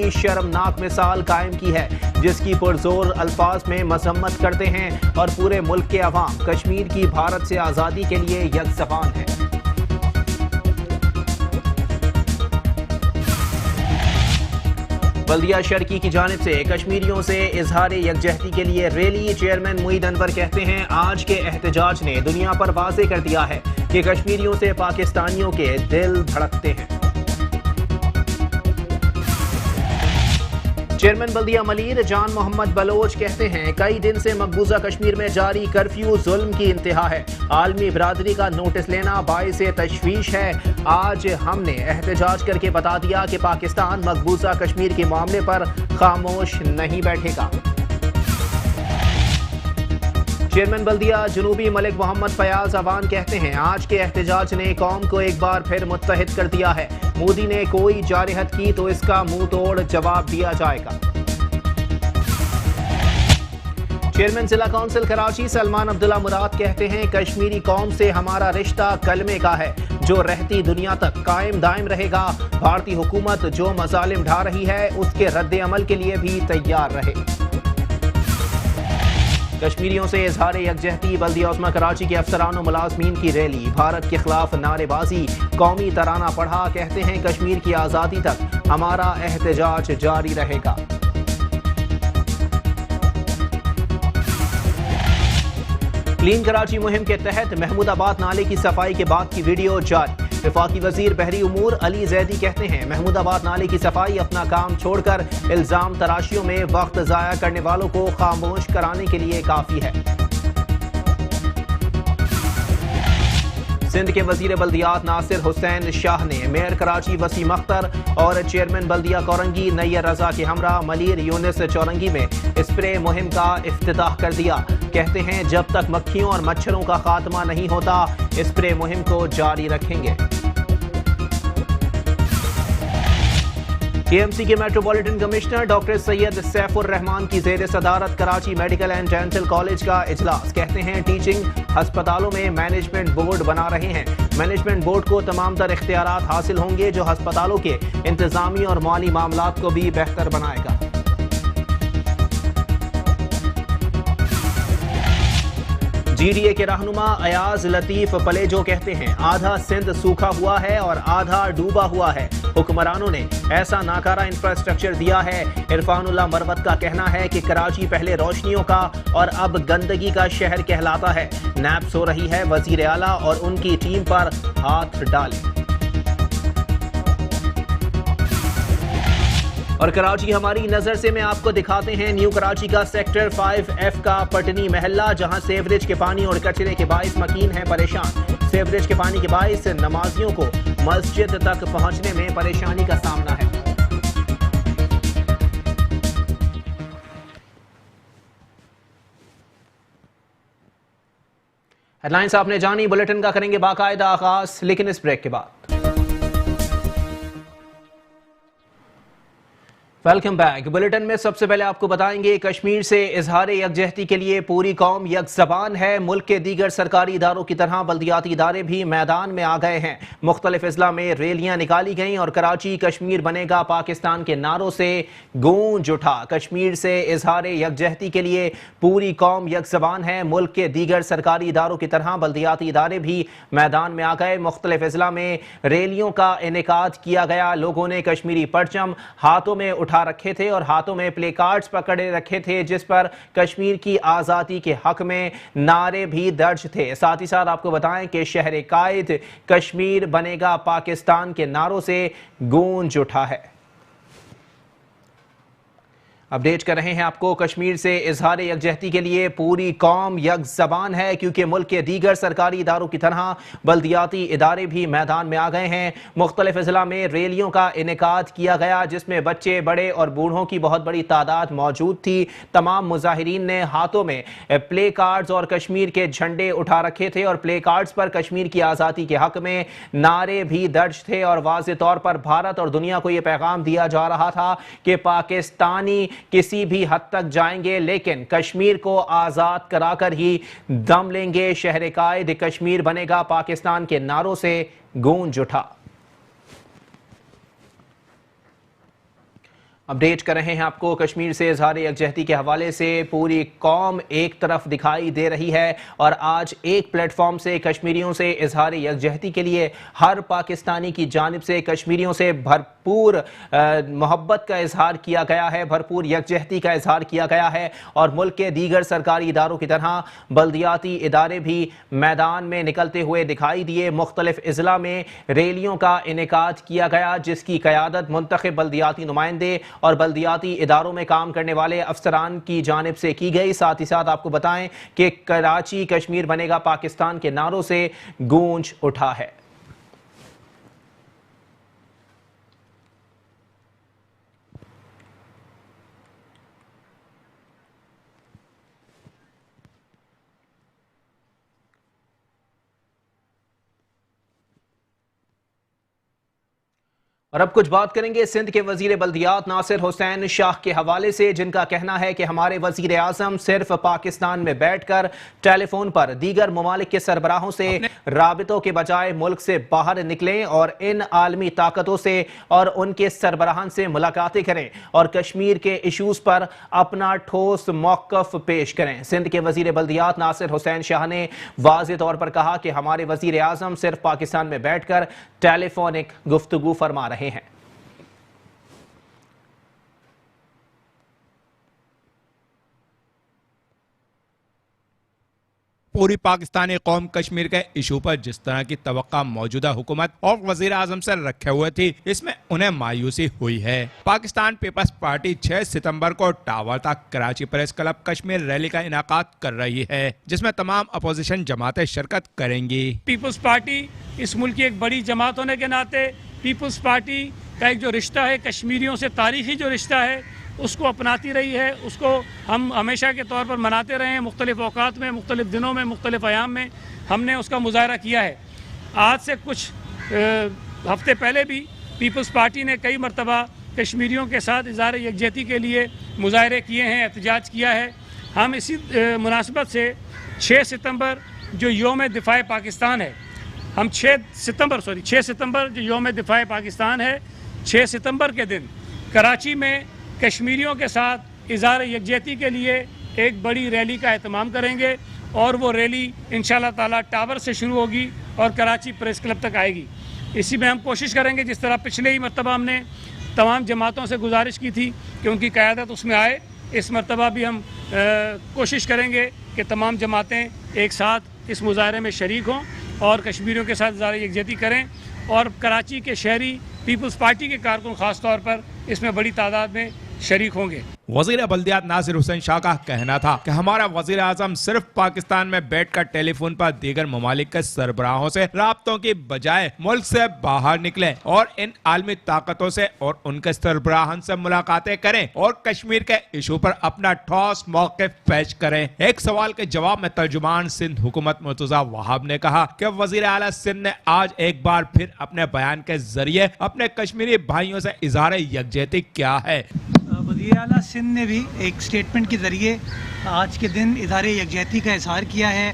बड़ी शर्मनाक मिसाल कायम की है, जिसकी पुरजोर अल्फाज में मजम्मत करते हैं और पूरे मुल्क के अवाम कश्मीर की भारत से आज़ादी के लिए यकज़बान है। बल्दिया शर्की की जानिब से कश्मीरियों से इजहार यकजहती के लिए रैली। चेयरमैन मुईद अनवर कहते हैं, आज के एहतजाज ने दुनिया पर वाज़ेह कर दिया है कि कश्मीरियों से पाकिस्तानियों के दिल धड़कते हैं। चेयरमैन बल्दिया मलीर जान मोहम्मद बलोच कहते हैं, कई दिन से मकबूजा कश्मीर में जारी कर्फ्यू जुल्म की इंतहा है। आलमी बरादरी का नोटिस लेना बाइस तशवीश है। आज हमने एहतजाज करके बता दिया कि पाकिस्तान मकबूजा कश्मीर के मामले पर खामोश नहीं बैठेगा। चेयरमैन बल्दिया जनूबी मलिक मोहम्मद फयाज अवान कहते हैं, आज के एहतजाज ने कौम को एक बार फिर मुत्तहिद कर दिया है। मोदी ने कोई जारहत की तो इसका मुंह तोड़ जवाब दिया जाएगा। चेयरमैन जिला काउंसिल कराची सलमान अब्दुल्ला मुराद कहते हैं, कश्मीरी कौम से हमारा रिश्ता कलमे का है, जो रहती दुनिया तक कायम दायम रहेगा। भारतीय हुकूमत जो मजालिम ढा रही है उसके रद्द अमल के लिए भी तैयार रहे। कश्मीरियों से इजहार यकजहती। बल्दिया उस्मा कराची के अफसरान और मुलाजमीन की रैली। भारत के खिलाफ नारेबाजी, कौमी तराना पढ़ा। कहते हैं, कश्मीर की आज़ादी तक हमारा एहतजाज जारी रहेगा। क्लीन कराची मुहिम के तहत महमूदाबाद नाले की सफाई के बाद की वीडियो जारी। वफाकी वजीर बहरी उमूर अली जैदी कहते हैं, महमूदाबाद नाले की सफाई अपना काम छोड़कर इल्जाम तराशियों में वक्त जाया करने वालों को खामोश कराने के लिए काफी है। सिंध के वजीर बल्दियात नासिर हुसैन शाह ने मेयर कराची वसीम अख्तर और चेयरमैन बल्दिया कोरंगी नैयर रजा के हमरा मलीर यूनिस चौरंगी में स्प्रे मुहिम का इफ्तिताह कर दिया। कहते हैं, जब तक मक्खियों और मच्छरों का खात्मा नहीं होता स्प्रे मुहिम को जारी रखेंगे। केएमसी के metropolitan commissioner doctor Syed Saifur Rahman की जेर सदारत Karachi medical and dental college का इजलास। कहते हैं, टीचिंग अस्पतालों में मैनेजमेंट बोर्ड बना रहे हैं। मैनेजमेंट बोर्ड को तमाम तर इख्तियारात हासिल होंगे जो अस्पतालों के इंतजामी और माली मामलात को भी बेहतर बनाएगा। जीडीए के रहनुमा अयाज लतीफ पलेजो कहते हैं, आधा सिंध सूखा हुआ है और आधा डूबा हुआ है। हुक्मरानों ने ऐसा नाकारा इंफ्रास्ट्रक्चर दिया है। इरफानुल्लाह मरवत का कहना है कि कराची पहले रोशनियों का और अब गंदगी का शहर कहलाता है। नैप सो रही है, वजीर आला और उनकी टीम पर हाथ डालें। और कराची हमारी नजर से में आपको दिखाते हैं न्यू कराची का सेक्टर 5F का पटनी महल्ला, जहां सेवरेज के पानी और कचरे के बाइस मकीन हैं परेशान। सेवरेज के पानी के बाइस नमाजियों को मस्जिद तक पहुंचने में परेशानी का सामना है। हेडलाइंस आपने जानी, बुलेटिन का करेंगे बाकायदा आगाज, लेकिन इस ब्रेक के बाद। Welcome back. बुलेटिन में सबसे पहले आपको बताएंगे, कश्मीर से इजहार यकजहती के लिए पूरी कौम यकज़बान है। मुल्क के दीगर सरकारी इदारों की तरह बल्दियाती इदारे भी मैदान में आ गए हैं। मुख्तलिफ अजला में रैलियां निकाली गईं और कराची कश्मीर बनेगा पाकिस्तान के नारों से गूंज उठा। कश्मीर से इजहार यकजहती के लिए पूरी कौम यकज़बान है। मुल्क के दीगर सरकारी इदारों की तरह बल्दियाती इदारे भी मैदान में आ गए। मुख्तलिफ अजला में रैलियों का इनेकाद किया गया। लोगों ने कश्मीरी परचम हाथों में उठा रखे थे और हाथों में प्ले कार्ड्स पकड़े रखे थे, जिस पर कश्मीर की आजादी के हक में नारे भी दर्ज थे। साथ ही साथ आपको बताएं कि शहर कायद कश्मीर बनेगा पाकिस्तान के नारों से गूंज उठा है। अपडेट कर रहे हैं आपको, कश्मीर से इजहार यकजहती के लिए पूरी कौम यकज़बान है, क्योंकि मुल्क के दीगर सरकारी इदारों की तरह बल्दियाती इदारे भी मैदान में आ गए हैं। मुख्तलिफ अजला में रैलियों का इनेकाद किया गया, जिसमें बच्चे, बड़े और बूढ़ों की बहुत बड़ी तादाद मौजूद थी। तमाम मुजाहिरीन ने हाथों में प्ले कार्ड्स और कश्मीर के झंडे उठा रखे थे और प्ले कार्ड्स पर कश्मीर की आज़ादी के हक में नारे भी दर्ज थे और वाज़े तौर पर भारत और दुनिया को यह पैगाम दिया जा रहा था कि पाकिस्तानी किसी भी हद तक जाएंगे लेकिन कश्मीर को आजाद कराकर ही दम लेंगे। शहर कायद कश्मीर बनेगा पाकिस्तान के नारों से गूंज उठा। अपडेट कर रहे हैं आपको कश्मीर से। इजहार यकजहती के हवाले से पूरी कौम एक तरफ दिखाई दे रही है और आज एक प्लेटफॉर्म से कश्मीरियों से इजहार यकजहती के लिए हर पाकिस्तानी की जानिब से कश्मीरियों से भरपूर मोहब्बत का इजहार किया गया है, भरपूर यकजहती का इजहार किया गया है। और मुल्क के दीगर सरकारी इदारों की तरह बल्दियाती इदारे भी मैदान में निकलते हुए दिखाई दिए। मुख्तलिफ अजला में रैलियों का इनेकाद किया गया, जिसकी क़यादत मुंतखब बल्दियाती नुमाइंदे और बल्दियाती इदारों में काम करने वाले अफसरान की जानिब से की गई। साथ ही साथ आपको बताएं कि कराची कश्मीर बनेगा पाकिस्तान के नारों से गूंज उठा है। और अब कुछ बात करेंगे सिंध के वजीर बल्दियात नासिर हुसैन शाह के हवाले से, जिनका कहना है कि हमारे वजीर आजम सिर्फ पाकिस्तान में बैठकर टेलीफोन पर दीगर ममालिक के सरबराहों से राबितों के बजाय मुल्क से बाहर निकलें और इन आलमी ताकतों से और उनके सरबराहान से मुलाकातें करें और कश्मीर के इशूज़ पर अपना ठोस मौक़िफ़ पेश करें। सिंध के वजीर बल्दियात नासिर हुसैन शाह ने वाज़ेह तौर पर कहा कि हमारे वजीर आजम सिर्फ पाकिस्तान में बैठकर टेलीफोनिक गुफ्तगू फरमा रहे हैं। पूरी पाकिस्तानी कौम कश्मीर के इशू पर जिस तरह की तवक्का मौजूदा हुकूमत और वजीर आजम से रखे हुए थी, इसमें उन्हें मायूसी हुई है। पाकिस्तान पीपल्स पार्टी 6 सितंबर को टावर तक Karachi press club Kashmir rally का इनाकाद कर रही है, जिसमें तमाम अपोजिशन जमातें शिरकत करेंगी। पीपल्स पार्टी इस मुल्क की एक बड़ी जमात होने के नाते पीपल्स पार्टी का एक जो रिश्ता है कश्मीरियों से, तारीखी जो रिश्ता है, उसको अपनाती रही है। उसको हम हमेशा के तौर पर मनाते रहे हैं। मुख्तलिफ औकात में, मुख्तलिफ दिनों में, मुख्तलिफ अयाम में हमने उसका मुजाहरा किया है। आज से कुछ हफ्ते पहले भी पीपल्स पार्टी ने कई मरतबा कश्मीरियों के साथ इज़हार यकजहती के लिए मुजाहरे किए हैं, एहतजाज किया है। हम इसी मुनासिबत से 6 सितंबर जो योम दिफाए पाकिस्तान है, हम 6 सितंबर जो योम दिफाए पाकिस्तान है, 6 सितंबर के दिन कराची में कश्मीरियों के साथ इज़हार यकजहती के लिए एक बड़ी रैली का एहतमाम करेंगे और वो रैली इंशाअल्लाह ताला टावर से शुरू होगी और कराची प्रेस क्लब तक आएगी। इसी में हम कोशिश करेंगे, जिस तरह पिछले ही मरतबा हमने तमाम जमातों से गुजारिश की थी कि उनकी क़यादत उसमें आए, इस मरतबा भी हम कोशिश करेंगे कि तमाम जमातें एक साथ इस मुजाहरे में शरीक हों और कश्मीरियों के साथ इज़हार यकजहती करें। और कराची के शहरी पीपल्स पार्टी के कारकुन ख़ास तौर पर इसमें बड़ी तादाद में शरीक होंगे। वजीर बल्दियात नासिर हुसैन शाह का कहना था कि हमारा वजीर आजम सिर्फ पाकिस्तान में बैठकर टेलीफोन पर दीगर ममालिक के सरबराहों से राब्तों की बजाय मुल्क से बाहर निकलें और इन आलमी ताकतों से और उनके सरबराहान से मुलाकातें करें और कश्मीर के इशू पर अपना ठोस मौक़िफ़ पेश करें। एक सवाल के जवाब में तर्जुमान सिंध हुकूमत मुर्तज़ा वहाब ने कहा कि वजीर आला सिंध ने आज एक बार फिर अपने बयान के जरिए अपने कश्मीरी भाइयों से इज़हार यकजहती क्या है। वज़ीर आला सिंध ने भी एक स्टेटमेंट के ज़रिए आज के दिन इज़हार यकजहती का इज़हार किया है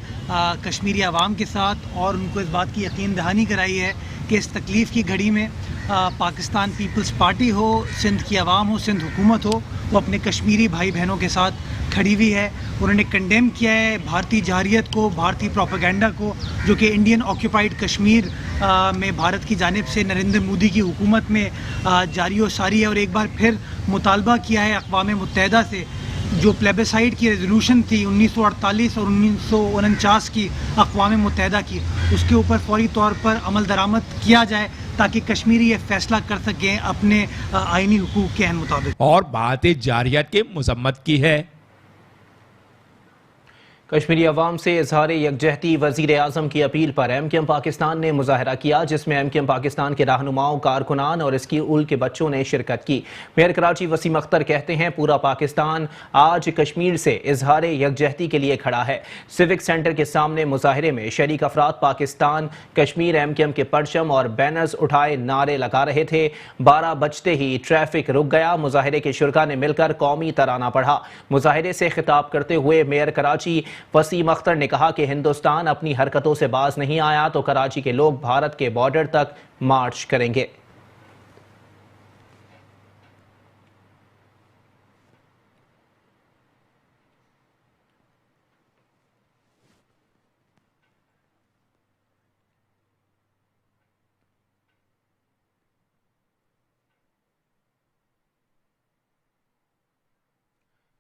कश्मीरी आवाम के साथ और उनको इस बात की यकीन दहानी कराई है कि इस तकलीफ़ की घड़ी में पाकिस्तान पीपल्स पार्टी हो, सिंध की आवाम हो, सिंध हुकूमत हो, वो अपने कश्मीरी भाई बहनों के साथ खड़ी हुई है। उन्होंने कंडेम किया है भारतीय जारियत को, भारतीय प्रोपेगेंडा को, जो कि इंडियन ऑक्यूपाइड कश्मीर में भारत की जानिब से नरेंद्र मोदी की हुकूमत में जारी व सारी है। और एक बार फिर मुतालबा किया है अक़वाम मुत्तहिदा से, जो प्लेबिसाइड की रेजोल्यूशन थी 1948 और 1949 की अक़वाम मुत्तहिदा की, उसके ऊपर फौरी तौर पर अमल दरामद किया जाए ताकि कश्मीरी ये फैसला कर सकें अपने आइनी हुकूक के मुताबिक। और बात जारियत की मजम्मत की है। कश्मीरी अवाम से इजहार यकजहती वज़ीर आज़म की अपील पर MKM पाकिस्तान ने मुजाहरा किया, जिसमें MKM पाकिस्तान के रहनुमाओं, कारकुनान और स्कूल के बच्चों ने शिरकत की। मेयर कराची वसीम अख्तर कहते हैं, पूरा पाकिस्तान आज कश्मीर से इजहार यकजहती के लिए खड़ा है। सिविक सेंटर के सामने मुजाहरे में शरीक अफराद पाकिस्तान कश्मीर MKM के परचम और बैनर्स उठाए नारे लगा रहे थे। 12 बजते ही ट्रैफिक रुक गया। मुजाहरे के शुरका ने मिलकर कौमी तराना पढ़ा। मुजाहरे से खिताब करते हुए मेयर कराची वसीम अख्तर ने कहा कि हिंदुस्तान अपनी हरकतों से बाज नहीं आया तो कराची के लोग भारत के बॉर्डर तक मार्च करेंगे।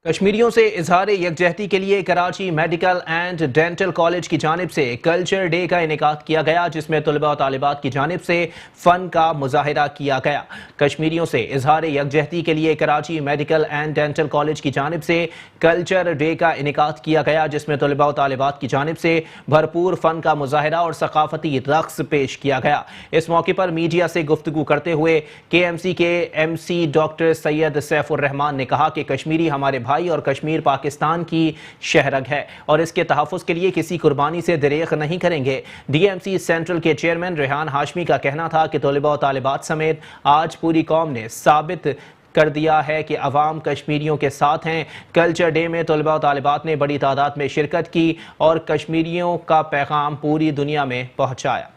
कश्मीरियों से इजहार यकजहती के लिए Karachi medical and dental college की जानिब से कल्चर डे का इनेकाद किया गया, जिसमें तलबा और तालिबात की जानिब से फ़न का मुजाहिरा किया गया। कश्मीरियों से इजहार यकजहती के लिए Karachi medical and dental college की जानिब से कल्चर डे का इनेकाद किया गया, जिसमें तलबा और तालिबात की जानिब से भरपूर फ़न का मुजाहिरा और सकाफती रक्स पेश किया गया। इस मौके पर मीडिया से गुफ्तगू करते हुए KMC के MC डॉक्टर सैयद सैफुर रहमान ने कहा कि कश्मीरी हमारे भाई और कश्मीर पाकिस्तान की शहरग है और इसके तहफ़्फ़ुज़ के लिए किसी कुर्बानी से दरेग नहीं करेंगे। DMC सेंट्रल के चेयरमैन रेहान हाशमी का कहना था कि तलबा और तालिबात समेत आज पूरी कौम ने साबित कर दिया है कि अवाम कश्मीरियों के साथ हैं। कल्चर डे में तलबा और तालिबात ने बड़ी तादाद में शिरकत की और कश्मीरियों का पैगाम पूरी दुनिया में पहुँचाया।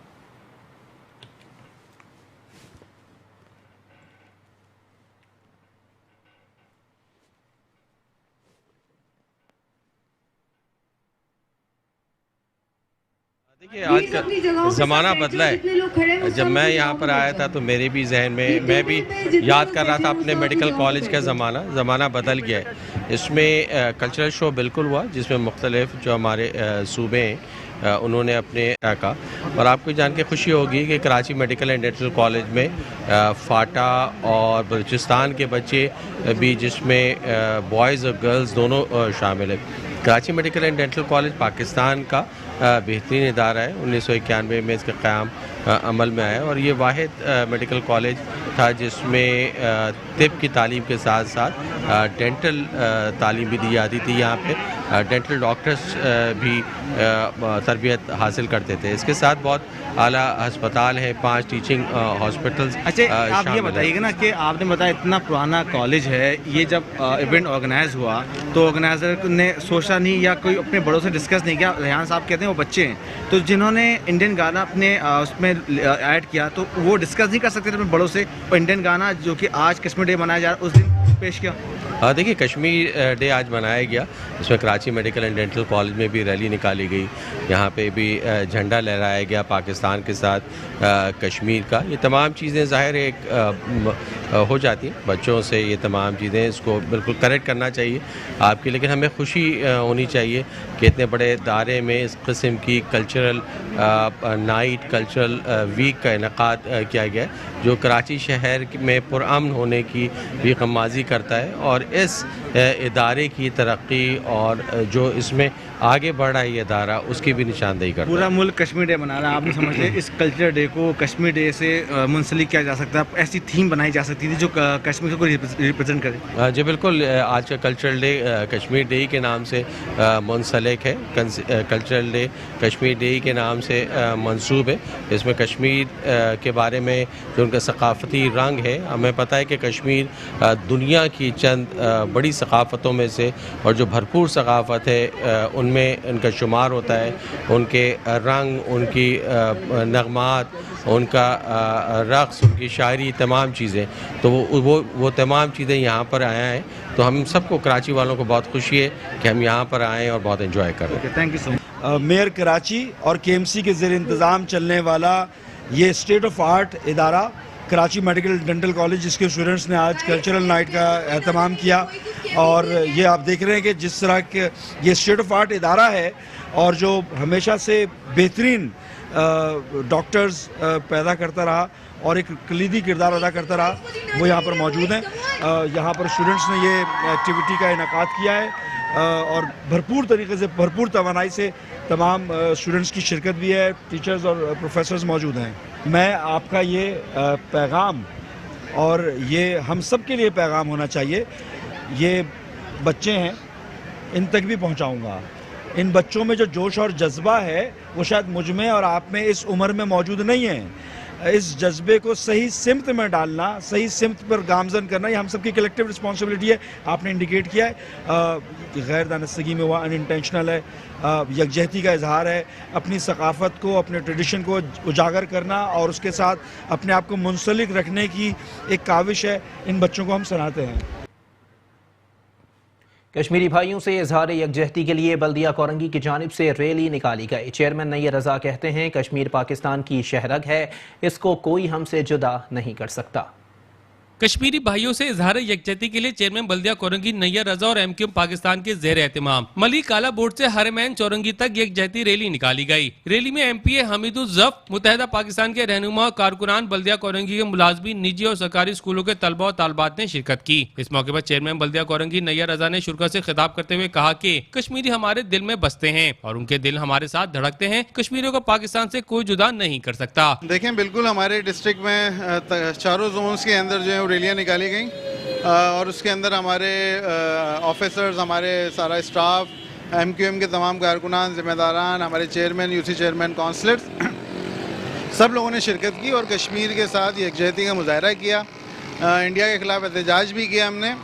देखिए, आज का ज़माना बदला है। जब मैं यहाँ पर आया था तो मेरे भी जहन में, मैं भी याद कर रहा था अपने मेडिकल कॉलेज का ज़माना बदल गया है। इसमें कल्चरल शो बिल्कुल हुआ, जिसमें मुख्तलिफ जो हमारे सूबे हैं उन्होंने अपने का, और आपको जान के खुशी होगी कि Karachi medical and dental college में फाटा और बलूचिस्तान के बच्चे भी, जिसमें बॉयज़ और गर्ल्स दोनों शामिल है। Karachi medical and dental college Pakistan का बेहतरीन इदारा है। 1991 में इसका क़याम अमल में आया और ये वाहिद मेडिकल कॉलेज था जिसमें तिब की तालीम के साथ साथ डेंटल तालीम भी दी जाती थी। यहाँ पे डेंटल डॉक्टर्स भी तरबियत हासिल करते थे। इसके साथ बहुत आला अस्पताल है, 5 टीचिंग हॉस्पिटल्स। अच्छा, आप ये बताइएगा ना कि आपने बताया इतना पुराना कॉलेज है, ये जब इवेंट ऑर्गेनाइज हुआ तो ऑर्गेनाइजर ने सोचा नहीं या कोई अपने बड़ों से डिस्कस नहीं किया? रेहान साहब कहते हैं वो बच्चे हैं, तो जिन्होंने इंडियन गाना अपने उसमें ऐड किया तो वो डिस्कस नहीं कर सकते थे अपने बड़ों से? और इंडियन गाना जो कि आज कश्मीर डे मनाया जा रहा है उस दिन पेश किया। देखिए, कश्मीर डे आज मनाया गया, इसमें Karachi medical and dental college में भी रैली निकाली गई, यहाँ पे भी झंडा लहराया गया पाकिस्तान के साथ कश्मीर का। ये तमाम चीज़ें ज़ाहिर एक हो जाती हैं बच्चों से, ये तमाम चीज़ें इसको बिल्कुल करेक्ट करना चाहिए आपकी, लेकिन हमें खुशी होनी चाहिए कि इतने बड़े दायरे में इस किस्म की कल्चरल नाइट, कल्चरल वीक का इनेकाद किया गया है, जो कराची शहर में पुरअमन होने की भी गमाजी करता है और इस इदारे की तरक्की और जो इसमें आगे बढ़ रहा है ये इदारा, उसकी भी निशानदेही करता है। पूरा मुल्क कश्मीर डे मना रहा है, आप नहीं समझते इस कल्चर डे को कश्मीर डे से मुंसलिक किया जा सकता है? ऐसी थीम बनाई जा सकती थी जो कश्मीर को रिप्रेजेंट करे। जी बिल्कुल, आज का कल्चरल डे कश्मीर डे के नाम से मुंसलिक है, कल्चरल डे कश्मीर डे के नाम से मंसूब है। इसमें कश्मीर के बारे में जो उनका सकाफती रंग है, हमें पता है कि कश्मीर दुनिया की चंद बड़ी सकाफ़तों में से, और जो भरपूर सकाफ़त है उनमें इनका शुमार होता है। उनके रंग, उनकी नगमात, उनका रक़्स, उनकी शायरी, तमाम चीज़ें, तो वो तमाम चीज़ें यहाँ पर आया हैं। तो हम सबको, कराची वालों को बहुत खुशी है कि हम यहाँ पर आएँ और बहुत एंजॉय कर रहे हैं। Thank you so much. Mayor Karachi और KMC के ज़ेर इंतज़ाम चलने वाला ये स्टेट ऑफ आर्ट इदारा कराची मेडिकल डेंटल कॉलेज, जिसके स्टूडेंट्स ने आज कल्चरल नाइट का एहतमाम किया, और ये आप देख रहे हैं कि जिस तरह के ये स्टेट ऑफ आर्ट इदारा है और जो हमेशा से बेहतरीन डॉक्टर्स पैदा करता रहा और एक कलीदी किरदार अदा करता रहा, वो यहाँ पर मौजूद हैं। यहाँ पर स्टूडेंट्स ने ये एक्टिविटी का इनेकाद किया है और भरपूर तरीके से, भरपूर तवानाई से तमाम स्टूडेंट्स की शिरकत भी है, टीचर्स और प्रोफेसर्स मौजूद हैं। मैं आपका ये पैगाम, और ये हम सब के लिए पैगाम होना चाहिए, ये बच्चे हैं, इन तक भी पहुंचाऊंगा। इन बच्चों में जो जोश और जज्बा है वो शायद मुझ में और आप में इस उम्र में मौजूद नहीं है। इस जज्बे को सही सिमत में डालना, सही सिमत पर गामजन करना, ये हम सबकी कलेक्टिव रिस्पॉन्सिबिलिटी है। आपने इंडिकेट किया है गैर दानिस्तगी में हुआ, अनइंटेंशनल है, यकजहती का इजहार है, अपनी सकाफ़त को, अपने ट्रेडिशन को उजागर करना और उसके साथ अपने आप को मुंसलिक रखने की एक काविश है। इन बच्चों को हम सराहते हैं। कश्मीरी भाइयों से इजहार यकजहती के लिए बल्दिया कोरंगी की जानिब से रैली निकाली गई। चेयरमैन नैयर रजा कहते हैं कश्मीर पाकिस्तान की शहरग है, इसको कोई हमसे जुदा नहीं कर सकता। कश्मीरी भाइयों से इजहार यकजहती के लिए चेयरमैन बल्दिया कोरंगी नैयर रजा और एमक्यूएम पाकिस्तान के जेर एहतमाम मलिक काला बोर्ड से हरमैन चौरंगी तक यकजहती रैली निकाली गई। रैली में एमपीए हमीदुल जफ, मुत्तहिदा पाकिस्तान के रहनुमा और कारकुनान, बल्दिया कोरंगी के मुलाजमीन, निजी और सरकारी स्कूलों के तलबा और तालबात ने शिरकत की। इस मौके पर चेयरमैन बल्दिया कोरंगी नैयर रजा ने शुरा से खिताब करते हुए कहा कि कश्मीरी हमारे दिल में बसते हैं और उनके दिल हमारे साथ धड़कते हैं। कश्मीरियों को पाकिस्तान से कोई जुदा नहीं कर सकता। देखें, बिल्कुल हमारे डिस्ट्रिक्ट में चारों जोन्स के अंदर जो है रैलियाँ निकाली गई और उसके अंदर हमारे ऑफिसर्स, हमारे सारा स्टाफ, एमक्यूएम के तमाम कारकुनान, जिम्मेदारान, हमारे चेयरमैन, यूसी चेयरमैन, काउंसलर्स, सब लोगों ने शिरकत की और कश्मीर के साथ यकजहती का मुजाहरा किया। इंडिया के ख़िलाफ़ एहतजाज भी किया हमने।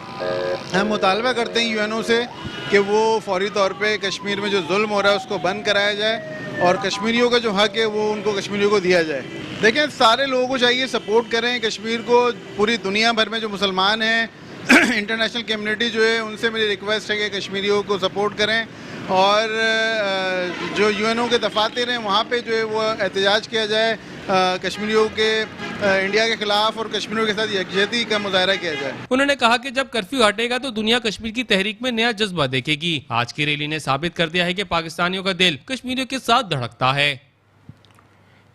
हम मुतालबा करते हैं यूएनओ से कि वो फौरी तौर पे कश्मीर में जो जुल्म हो रहा है उसको बंद कराया जाए और कश्मीरियों का जो हक है वो उनको कश्मीरियों को दिया जाए। देखें, सारे लोगों को चाहिए सपोर्ट करें कश्मीर को। पूरी दुनिया भर में जो मुसलमान हैं इंटरनेशनल कम्युनिटी जो है उनसे मेरी रिक्वेस्ट है कि कश्मीरियों को सपोर्ट करें और जो यूएनओ के दफातर हैं वहाँ पे जो है वो एहतजाज किया जाए, कश्मीरियों के इंडिया के खिलाफ और कश्मीरियों के साथ यकजहती का मुजाहरा किया जाए। उन्होंने कहा कि जब कर्फ्यू हटेगा तो दुनिया कश्मीर की तहरीक में नया जज्बा देखेगी। आज की रैली ने साबित कर दिया है कि पाकिस्तानियों का दिल कश्मीरियों के साथ धड़कता है।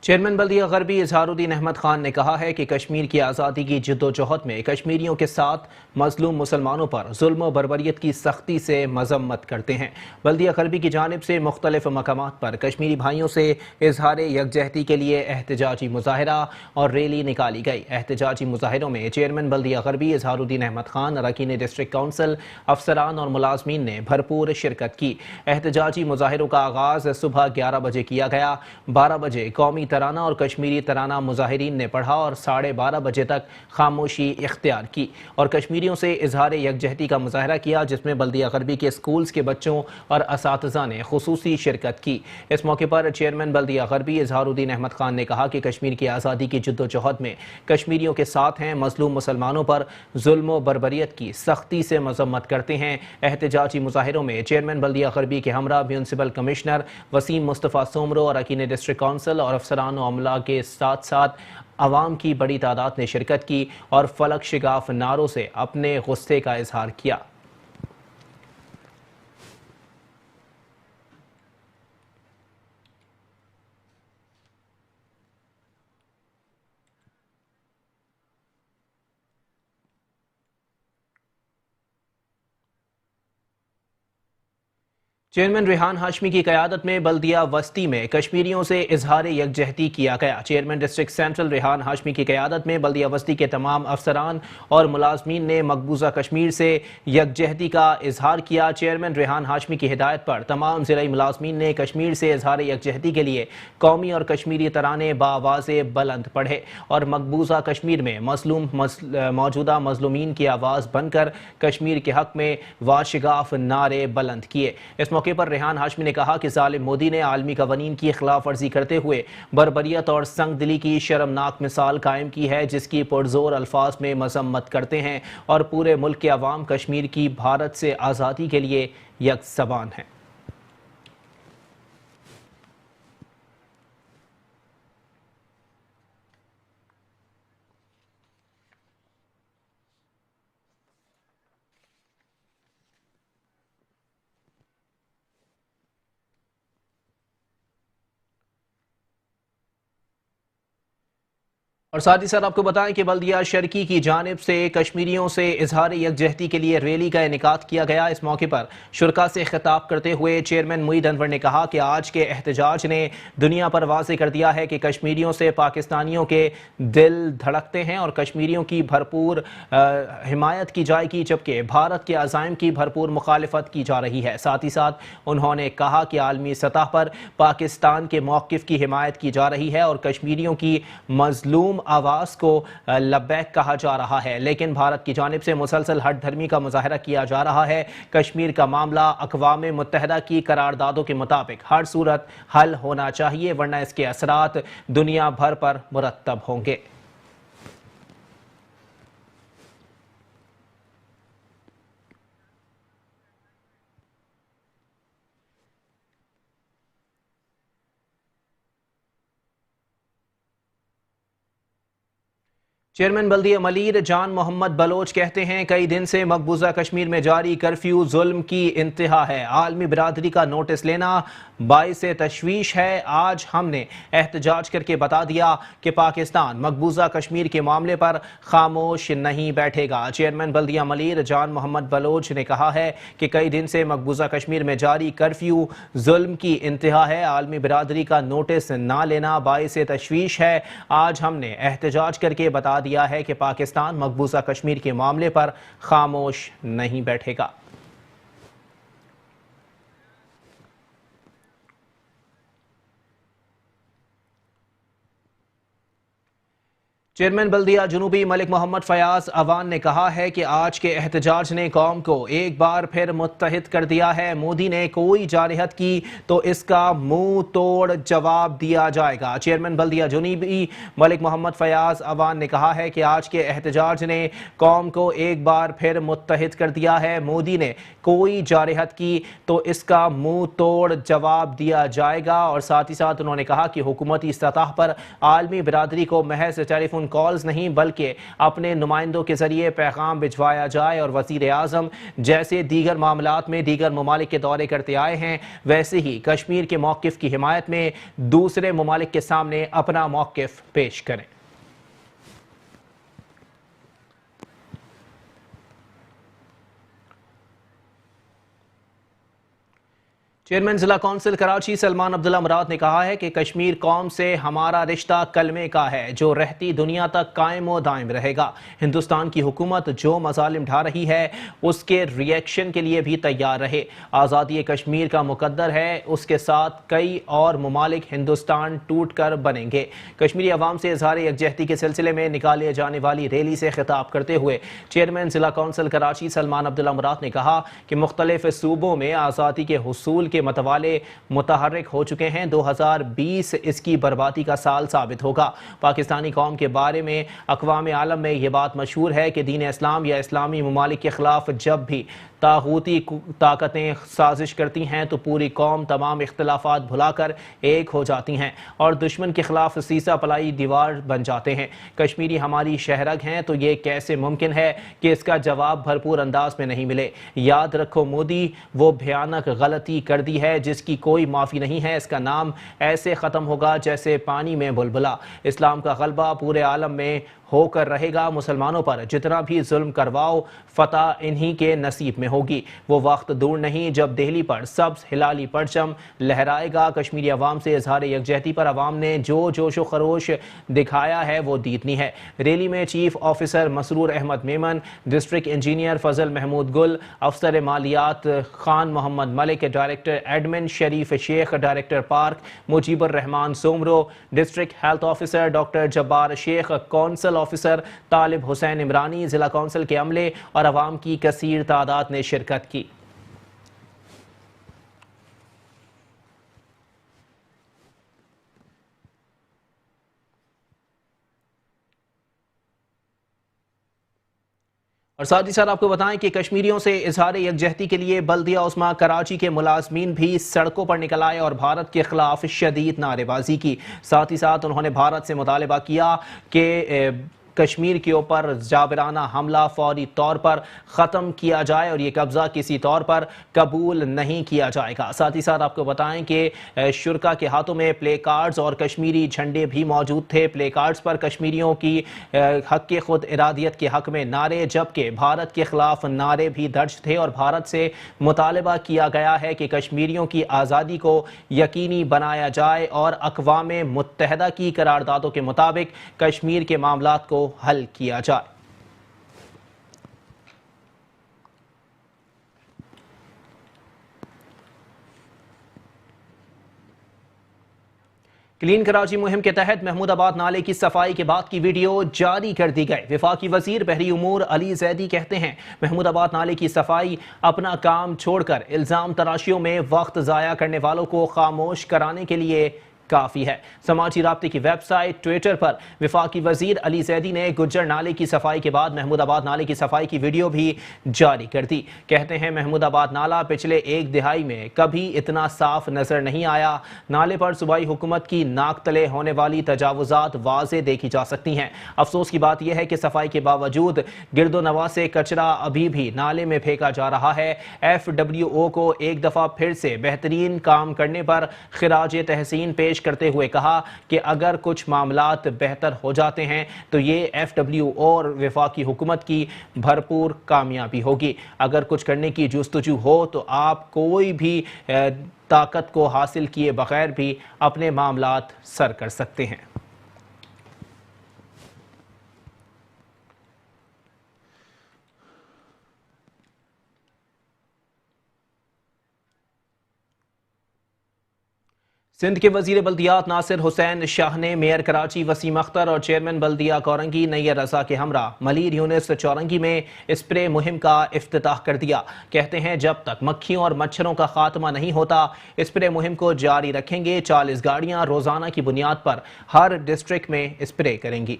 चेयरमैन बल्दिया गरबी इजहारुद्दीन अहमद खान ने कहा है कि कश्मीर की आज़ादी की जद्दोजहद में कश्मीरियों के साथ मजलूम मुसलमानों पर जुल्म और बर्बरियत की सख्ती से मजम्मत करते हैं। बल्दिया गरबी की जानिब से मुख्तलिफ मकामात पर कश्मीरी भाइयों से इजहार यकजहती के लिए एहतजाजी मुजाहरा और रैली निकाली गई। एहतजाजी मुजाहरों में चेयरमैन बल्दिया गरबी इजहारुद्दीन अहमद खान, अरकान डिस्ट्रिक्ट काउंसिल, अफसरान और मुलाजमीन ने भरपूर शिरकत की। एहतजाजी मुजाहरों का आगाज़ सुबह 11 बजे किया गया। 12 बजे कौमी तराना और कश्मीरी तराना मुजाहिरीन ने पढ़ा और 12:30 बजे तक खामोशी इख्तियार की और कश्मीरियों से इजहार यकजहती का मुजाहरा किया, जिसमें बल्दिया गरबी के स्कूल्स के बच्चों और असातिज़ा ने खुसूसी शिरकत की। इस मौके पर चेयरमैन बल्दिया गरबी इजहारुद्दीन अहमद खान ने कहा कि कश्मीर की आज़ादी की जद्दोजहद में कश्मीरियों के साथ हैं, मजलूम मुसलमानों पर जुल्म व बर्बरियत की सख्ती से मजम्मत करते हैं। एहतजाजी मुजाहिरों में चेयरमैन बल्दिया गरबी के हमरा म्यूनसिपल कमिश्नर वसीम मुस्तफ़ा सोमरो, अरकान डिस्ट्रिक्ट काउंसिल और अफसरान और अमला के साथ साथ आवाम की बड़ी तादाद ने शिरकत की और फलक शिगाफ नारों से अपने गुस्से का इजहार किया। चेयरमैन रेहान हाशमी की क़यादत में बल्दिया वस्ती में कश्मीरियों से इजहार यकजहती किया गया। Chairman district central Rehan Hashmi की क़यादत में बल्दिया वस्ती के तमाम अफसरान और मुलाजमीन ने मकबूजा कश्मीर से यकजहती का इजहार किया। चेयरमैन रेहान हाशमी की हिदायत पर तमाम ज़िलाई मुलाजमीन ने कश्मीर से इजहार यकजहती के लिए कौमी और कश्मीरी तराने बावाज़े बुलंद पढ़े और मकबूजा कश्मीर में मौजूदा मजलूमीन की आवाज़ बनकर कश्मीर के हक़ में वाशिगाफ नारे बुलंद किए। इस मौके पर रेहान हाशमी ने कहा कि जालिम मोदी ने आलमी कवानीन की खिलाफ वर्जी करते हुए बर्बरियत और संगदिली की शर्मनाक मिसाल कायम की है, जिसकी पुरजोर अल्फाज में मजम्मत करते हैं और पूरे मुल्क के अवाम कश्मीर की भारत से आज़ादी के लिए यकज़बान हैं। और साथ ही साथ आपको बताएं कि बल्दिया शर्की की जानिब से कश्मीरियों से इजहार यकजहती के लिए रैली का इनेकाद किया गया। इस मौके पर शुरा से खिताब करते हुए चेयरमैन मुईद अनवर ने कहा कि आज के एहतजाज ने दुनिया पर वाज़े कर दिया है कि कश्मीरियों से पाकिस्तानियों के दिल धड़कते हैं और कश्मीरियों की भरपूर हिमायत की जाएगी, जबकि भारत के अज़ाइम की भरपूर मुखालिफत की जा रही है। साथ ही साथ उन्होंने कहा कि आलमी सतह पर पाकिस्तान के मौक़िफ़ की हिमायत की जा रही है और कश्मीरियों की मजलूम आवाज़ को लब्बैक कहा जा रहा है, लेकिन भारत की जानिब से मुसलसल हट धर्मी का मुजाहरा किया जा रहा है। कश्मीर का मामला अक़वाम मुत्तहिदा की करारदादों के मुताबिक हर सूरत हल होना चाहिए, वरना इसके असरात दुनिया भर पर मुरत्तब होंगे। चेयरमैन बल्दिया मलीर जान मोहम्मद बलोच कहते हैं कई दिन से मकबूजा कश्मीर में जारी कर्फ्यू जुल्म की इंतहा है। आलमी बिरादरी का नोटिस लेना बाइस तशवीश है। आज हमने एहतजाज करके बता दिया कि पाकिस्तान मकबूजा कश्मीर के मामले पर खामोश नहीं बैठेगा। चेयरमैन बल्दिया मलीर जान मोहम्मद बलोच ने कहा है कि कई दिन से मकबूजा कश्मीर में जारी कर्फ्यू जुल्म की इंतहा है। आलमी बिरादरी का नोटिस ना लेना बाइस तशवीश है। आज हमने एहतजाज करके बता दिया है कि पाकिस्तान मकबूजा कश्मीर के मामले पर खामोश नहीं बैठेगा। चेयरमैन बल्दिया जुनूबी मलिक मोहम्मद फयाज अवान ने कहा है कि आज के एहतजाज ने कौम को एक बार फिर मुत्तहिद कर दिया है। मोदी ने कोई जारहत की तो इसका मुंह तोड़ जवाब दिया जाएगा। चेयरमैन बल्दिया जुनूबी मलिक मोहम्मद फयाज अवान ने कहा है कि आज के एहतजाज ने कौम को एक बार फिर मुत्तहिद कर दिया है। मोदी ने कोई जारहत की तो इसका मुंह तोड़ जवाब दिया जाएगा। और साथ ही साथ उन्होंने कहा कि हुकूमती सतह पर आलमी बिरादरी को महज टेलीफोन कॉल्स नहीं बल्कि अपने नुमाइंदों के जरिए पैगाम भिजवाया जाए और वजीर आजम जैसे दीगर मामलात में दीगर ममालिक के दौरे करते आए हैं वैसे ही कश्मीर के मौक़िफ़ की हिमायत में दूसरे ममालिक के सामने अपना मौक़िफ़ पेश करें। चेयरमैन जिला कौंसिल कराची सलमान अब्दुल्ला मुराद ने कहा है कि कश्मीर कौम से हमारा रिश्ता कलमे का है जो रहती दुनिया तक कायम व दायम रहेगा। हिंदुस्तान की हुकूमत जो मजालिम ढा रही है उसके रिएक्शन के लिए भी तैयार रहे। आज़ादी कश्मीर का मुकद्दर है, उसके साथ कई और ममालिक हिंदुस्तान टूट कर बनेंगे। कश्मीरी अवाम से इजहार यकजहती के सिलसिले में निकाले जाने वाली रैली से खिताब करते हुए चेयरमैन जिला कौंसिल कराची सलमान अब्दुल्ला मुराद ने कहा कि मुख्तलिफ सूबों में आज़ादी के हुसूल मतवाले मुतहर्रिक हो चुके हैं। 2020 इसकी बर्बादी का साल साबित होगा। पाकिस्तानी कौम के बारे में अक़वाम आलम में यह बात मशहूर है कि दीन इस्लाम या इस्लामी ममालिक के खिलाफ जब भी तागूती ताकतें साजिश करती हैं तो पूरी कौम तमाम इख्तलाफात भुलाकर एक हो जाती हैं और दुश्मन के खिलाफ सीसा पलाई दीवार बन जाते हैं। कश्मीरी हमारी शहरग हैं तो ये कैसे मुमकिन है कि इसका जवाब भरपूर अंदाज में नहीं मिले। याद रखो मोदी वो भयानक गलती कर दी है जिसकी कोई माफ़ी नहीं है। इसका नाम ऐसे ख़त्म होगा जैसे पानी में बुलबुला। इस्लाम का गलबा पूरे आलम में होकर रहेगा। मुसलमानों पर जितना भी जुल्म करवाओ फतह इन्हीं के नसीब में होगी। वो वक्त दूर नहीं जब दिल्ली पर सब्ज हिलाली परचम लहराएगा। कश्मीरी अवाम से इजहार यकजहती पर अवाम ने जो जोश व खरोश दिखाया है वो दीदनी है। रैली में chief officer Masroor Ahmed Memon, district engineer Fazal Mehmood Gul, अफसर मालियात Khan Mohammad Malik, director admin Sharif Sheikh, director park Mujibur Rehman Soomro, district health officer doctor Jabbar Sheikh, council officer Talib Hussain Imrani, जिला कौंसिल के अमले और अवाम की कसीर तादाद ने शिरकत की। और साथ ही साथ आपको बताएं कि कश्मीरियों से इजहार यकजहती के लिए बल्दिया उस्मा कराची के मुलाजमीन भी सड़कों पर निकल आए और भारत के खिलाफ शदीद नारेबाजी की। साथ ही साथ उन्होंने भारत से मुतालबा किया कि कश्मीर के ऊपर जाबिराना हमला फौरी तौर पर ख़त्म किया जाए और ये कब्ज़ा किसी तौर पर कबूल नहीं किया जाएगा। साथ ही साथ आपको बताएं कि शुरका के हाथों में प्ले कार्ड्स और कश्मीरी झंडे भी मौजूद थे। प्ले कार्ड्स पर कश्मीरियों की हक के खुद इरादियत के हक में नारे जबकि भारत के ख़िलाफ़ नारे भी दर्ज थे और भारत से मुतालबा किया गया है कि कश्मीरियों की आज़ादी को यकीनी बनाया जाए और अक़वाम मुत्तहदा की करारदादों के मुताबिक कश्मीर के मामलात को हल किया जाए। क्लीन कराची मुहिम के तहत महमूदाबाद नाले की सफाई के बाद की वीडियो जारी कर दी गई। वफाकी वजीर बहरी उमूर अली जैदी कहते हैं महमूदाबाद नाले की सफाई अपना काम छोड़कर इल्जाम तराशियों में वक्त जाया करने वालों को खामोश कराने के लिए काफ़ी है। समाजी राब्ते की वेबसाइट ट्विटर पर वफाकी वजीर अली जैदी ने गुज्जर नाले की सफाई के बाद महमूदाबाद नाले की सफाई की वीडियो भी जारी कर दी। कहते हैं महमूदाबाद नाला पिछले एक दिहाई में कभी इतना साफ नजर नहीं आया। नाले पर सूबाई हुकूमत की नाक तले होने वाली तजावुजात वाज़े देखी जा सकती हैं। अफसोस की बात यह है कि सफाई के बावजूद गिरदो नवा से कचरा अभी भी नाले में फेंका जा रहा है। FWO को एक दफ़ा फिर से बेहतरीन काम करने पर खिराज तहसीन पेश करते हुए कहा कि अगर कुछ मामलात बेहतर हो जाते हैं तो ये FWO और वफाकी हुकूमत की भरपूर कामयाबी होगी। अगर कुछ करने की जुस्तजू हो तो आप कोई भी ताकत को हासिल किए बगैर भी अपने मामलात सर कर सकते हैं। सिंध के वजीर बल्दियात नासिर हुसैन शाह ने मेयर कराची वसीम अख्तर और चेयरमैन बल्दिया कोरंगी नैयर रजा के हमरा मलीर यूनिस चौरंगी में स्प्रे मुहिम का इफ्तिताह कर दिया। कहते हैं जब तक मक्खियों और मच्छरों का खात्मा नहीं होता स्प्रे मुहिम को जारी रखेंगे। 40 गाड़ियां रोजाना की बुनियाद पर हर डिस्ट्रिक्ट में स्प्रे करेंगी।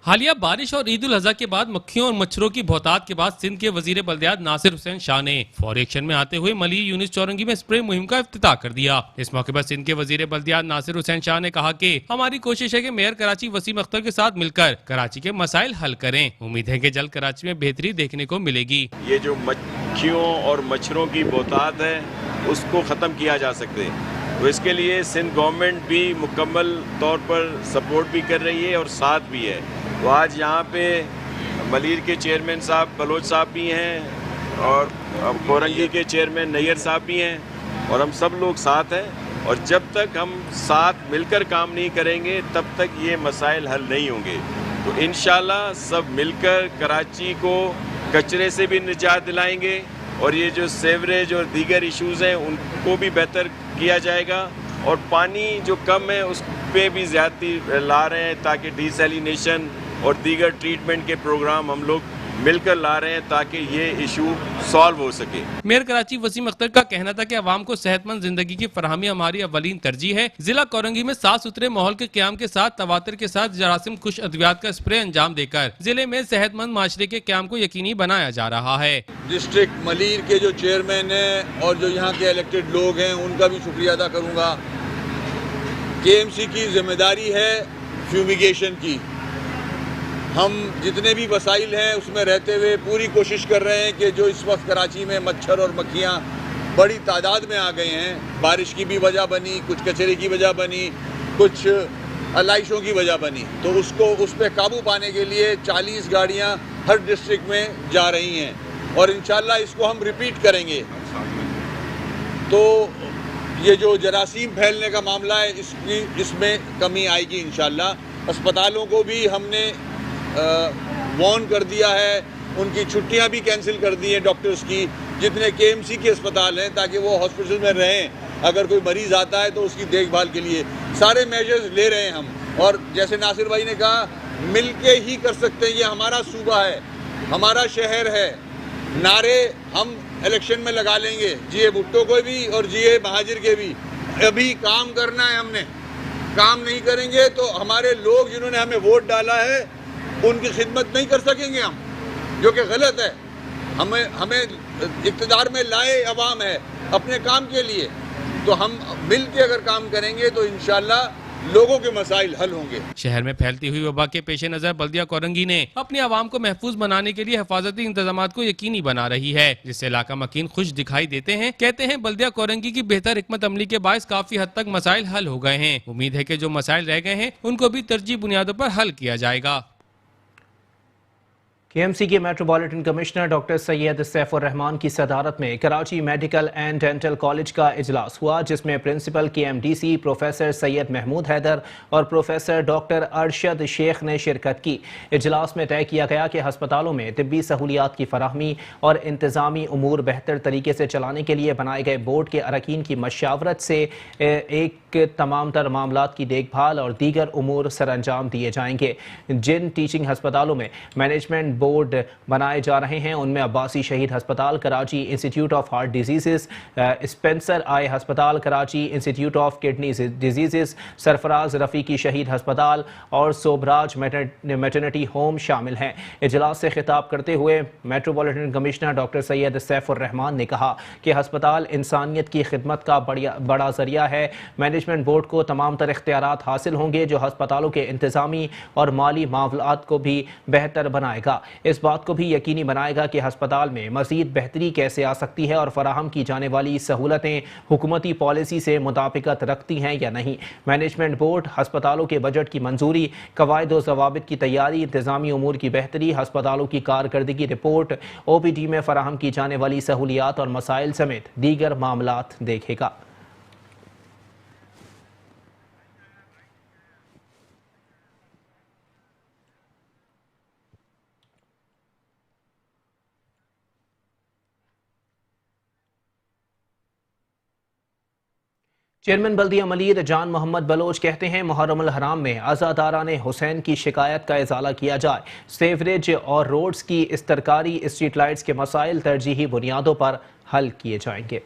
हालिया बारिश और ईद उल अजहा के बाद मक्खियों और मच्छरों की बहुतात के बाद सिंध के वजीर बल्दियात नासिर हुसैन शाह ने फौरी एक्शन में आते हुए मलीर यूनिस चौरंगी में स्प्रे मुहिम का इफ्तिताह कर दिया। इस मौके पर सिंध के वजीर बल्दियात नासिर हुसैन शाह ने कहा कि हमारी कोशिश है कि मेयर कराची वसीम अख्तर के साथ मिलकर कराची के मसाइल हल करें। उम्मीद है कि जल्द कराची में बेहतरी देखने को मिलेगी। ये जो मक्खियों और मच्छरों की बहुतात है उसको खत्म किया जा सकते, तो इसके लिए सिंध गवर्नमेंट भी मुकम्मल तौर पर सपोर्ट भी कर रही है और साथ भी है। तो आज यहाँ पे मलीर के चेयरमैन साहब बलोच साहब भी हैं और कोरंगी के चेयरमैन नैयर साहब भी हैं और हम सब लोग साथ हैं। और जब तक हम साथ मिलकर काम नहीं करेंगे तब तक ये मसाइल हल नहीं होंगे। तो इंशाल्लाह सब मिलकर कराची को कचरे से भी निजात दिलाएंगे और ये जो सेवरेज और दीगर इश्यूज़ हैं उनको भी बेहतर किया जाएगा। और पानी जो कम है उस पे भी ज़्यादती ला रहे हैं ताकि डिसैलिनेशन और दीगर ट्रीटमेंट के प्रोग्राम हम लोग मिलकर ला रहे हैं ताकि ये इशू सॉल्व हो सके। मेयर कराची वसीम अख्तर का कहना था कि अवाम को सेहतमंद जिंदगी की फरहमी हमारी अवलीन तरजीह है। जिला कोरंगी में साफ सुथरे माहौल के क्याम के साथ तवातर के साथ जरासीम खुश अद्वियात का स्प्रे अंजाम देकर जिले में सेहतमंद माशरे के क्याम को यकीनी बनाया जा रहा है। डिस्ट्रिक्ट मलीर के जो चेयरमैन है और जो यहाँ के इलेक्टेड लोग हैं उनका भी शुक्रिया अदा करूँगा। KMC की जिम्मेदारी है फ्यूमिगेशन की। हम जितने भी वसाइल हैं उसमें रहते हुए पूरी कोशिश कर रहे हैं कि जो इस वक्त कराची में मच्छर और मक्खियाँ बड़ी तादाद में आ गए हैं, बारिश की भी वजह बनी, कुछ कचरे की वजह बनी, कुछ अलाइशों की वजह बनी, तो उस पर काबू पाने के लिए 40 गाड़ियाँ हर डिस्ट्रिक्ट में जा रही हैं और इंशाल्लाह इसको हम रिपीट करेंगे। तो ये जो जरासीम फैलने का मामला है इसमें कमी आएगी इंशाल्लाह। अस्पतालों को भी हमने वार्न कर दिया है, उनकी छुट्टियां भी कैंसिल कर दी हैं डॉक्टर्स की, जितने KMC के अस्पताल हैं, ताकि वो हॉस्पिटल में रहें। अगर कोई मरीज़ आता है तो उसकी देखभाल के लिए सारे मेजर्स ले रहे हैं हम। और जैसे नासिर भाई ने कहा मिल के ही कर सकते हैं, ये हमारा सूबा है, हमारा शहर है। नारे हम इलेक्शन में लगा लेंगे, जिए भुट्टो को भी और जिए महाजिर के भी। अभी काम करना है, हमने काम नहीं करेंगे तो हमारे लोग जिन्होंने हमें वोट डाला है उनकी खिदमत नहीं कर सकेंगे हम, जो कि गलत है। हमें इक़्तिदार में लाए अवाम है अपने काम के लिए, तो हम मिल के अगर काम करेंगे तो इंशाल्लाह लोगों के मसाइल हल होंगे। शहर में फैलती हुई वबा के पेश नजर बल्दिया कोरंगी ने अपने आवाम को महफूज बनाने के लिए हिफाजती इंतजाम को यकीनी बना रही है, जिससे इलाका मकीन खुश दिखाई देते हैं। कहते हैं बल्दिया कोरंगी की बेहतर हिकमत अमली के बायस काफी हद तक मसाइल हल हो गए हैं। उम्मीद है कि जो मसाइल रह गए हैं उनको भी तरजीह बुनियादों पर हल किया जाएगा। KMC के metropolitan commissioner doctor Syed Saifur Rahman की सदारत में Karachi medical and dental college का इजलास हुआ, जिसमें principal KMDC professor Syed Mahmood Haider और प्रोफेसर डॉक्टर अरशद शेख ने शिरकत की। इजलास में तय किया गया कि हस्पतालों में तिब्बी सहूलियात की फराहमी और इंतजामी उमूर बेहतर तरीके से चलाने के लिए बनाए गए बोर्ड के अरकान की मशावरत से एक तमाम तर मामलात की देखभाल और दीगर उमूर सर अंजाम दिए जाएंगे। जिन टीचिंग हस्पतालों में मैनेजमेंट बोर्ड बनाए जा रहे हैं। उनमें अब्बासी शहीद अस्पताल Karachi, institute of heart diseases, Spencer eye अस्पताल Karachi, institute of kidney diseases, Sarfaraz Rafiqi Shaheed अस्पताल और सोबराज मैटरनिटी होम शामिल हैं। इजलास से खिताब करते हुए metropolitan commissioner doctor Syed Saifur Rahman ने कहा कि अस्पताल इंसानियत की खिदमत का बड़ा जरिया है। मैनेजमेंट बोर्ड को तमाम तर इख्तियारात हासिल होंगे जो अस्पतालों के इंतज़ामी और माली मामलात को भी बेहतर बनाएगा। इस बात को भी यकीनी बनाएगा कि अस्पताल में मज़ीद बेहतरी कैसे आ सकती है और फराहम की जाने वाली सहूलतें हुकूमती पॉलिसी से मुताबिकत रखती हैं या नहीं। मैनेजमेंट बोर्ड अस्पतालों के बजट की मंजूरी, कवायद व ज़वाबित की तैयारी, इंतज़ामी उमूर की बेहतरी, अस्पतालों की कारकर्दगी रिपोर्ट, OPD में फराहम की जाने वाली सहूलियात और मसाइल समेत दीगर मामलात देखेगा। चेयरमैन बल्दिया मलीर जान मोहम्मद बलोच कहते हैं मुहर्रमुल हराम में अज़ादाराने हुसैन की शिकायत का इजाला किया जाए। सेवरेज और रोड्स की इस्तरकारी, स्ट्रीट लाइट्स के मसाइल तरजीही बुनियादों पर हल किए जाएंगे।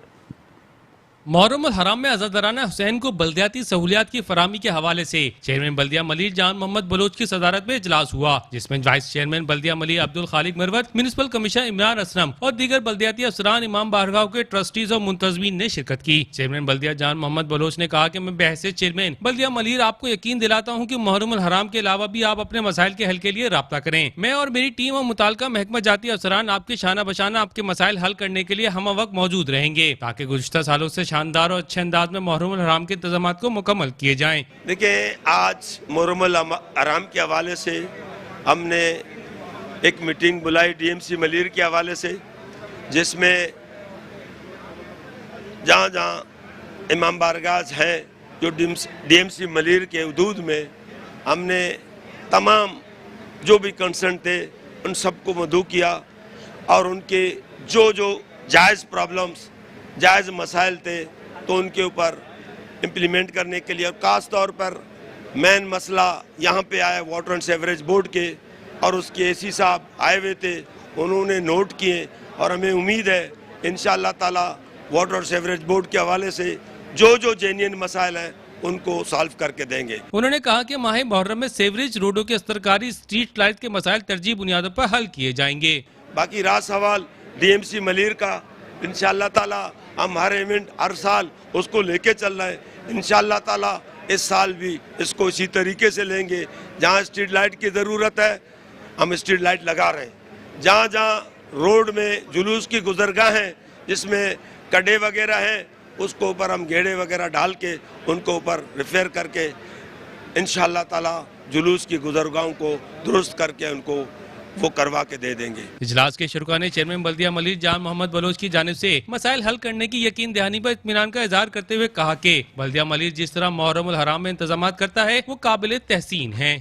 मुहर्रमुल हराम में अज़ादाराना हुसैन को बल्दियाती सहूलियात की फराहमी के हवाले से चेयरमैन बल्दिया मलीर जान मोहम्मद बलोच की सदारत में इजलास हुआ, जिसमें वाइस चेयरमैन बल्दिया मलीर अब्दुल खालिक मरवत, म्युनिसिपल कमिश्नर इमरान असलम और दीगर बल्दियाती अफसरान, इमाम बारगाह के ट्रस्टीज और मुंतजमीन ने शिरकत की। चेयरमैन बल्दिया जान मोहम्मद बलोच ने कहा कि मैं बहैसियत चेयरमैन बल्दिया मलीर आपको यकीन दिलाता हूँ कि मुहर्रमुल हराम के अलावा भी आप अपने मसाइल के हल के लिए राब्ता करें। मैं और मेरी टीम और मुताल्लिका महकमा जाती अफसरान आपके शाना बशाना आपके मसाइल हल करने के लिए हम वक्त मौजूद रहेंगे ताकि गुज़िश्ता सालों से शानदार और अच्छे में मुहर्रमुल हराम के इंतजाम को मुकम्मल किए जाएं। देखिए, आज मुहर्रमुल हराम के हवाले से हमने एक मीटिंग बुलाई DMC मलीर के हवाले से, जिसमें जहाँ जहाँ इमाम बारगाह हैं जो DMC मलीर के हदूद में, हमने तमाम जो भी कंसर्न थे उन सबको मदऊ किया और उनके जो जो जायज़ प्रॉब्लम्स, जायज़ मसाइल थे तो उनके ऊपर इम्प्लीमेंट करने के लिए, और ख़ास तौर पर मेन मसला यहाँ पे आया वाटर एंड सेवरेज बोर्ड के, और उसके AC साहब आए हुए थे, उन्होंने नोट किए और हमें उम्मीद है इंशाअल्लाह ताला वाटर और सेवरेज बोर्ड के हवाले से जो जो जेन्युइन मसाइल हैं उनको सॉल्व करके देंगे। उन्होंने कहा कि माह मुहर्रम में सेवरेज, रोडों की अस्तरकारी, स्ट्रीट लाइट के मसाइल तरजीह बुनियादों पर हल किए जाएंगे। बाकी रहा सवाल DMC मलीर का, इंशाअल्लाह ताला हम हर इवेंट हर साल उसको लेके चल रहे हैं। इंशाअल्लाह ताला इस साल भी इसको इसी तरीके से लेंगे। जहाँ स्ट्रीट लाइट की ज़रूरत है हम स्ट्रीट लाइट लगा रहे हैं। जहाँ जहाँ रोड में जुलूस की गुजरगाह हैं जिसमें कड़े वगैरह हैं, उसको ऊपर हम गेड़े वगैरह डाल के उनको ऊपर रिपेयर करके इंशाअल्लाह ताला जुलूस की गुजरगाहों को दुरुस्त करके उनको वो करवा के दे देंगे। इजलास के शुरुआ ने चेयरमैन बल्दिया मलीर जान मोहम्मद बलोच की जानिब से मसाइल हल करने की यकीन दहानी पर इत्मीनान का इजहार करते हुए कहा कि बल्दिया मलीर जिस तरह मुहर्रमुल हराम में इंतजाम करता है वो काबिल तहसीन है।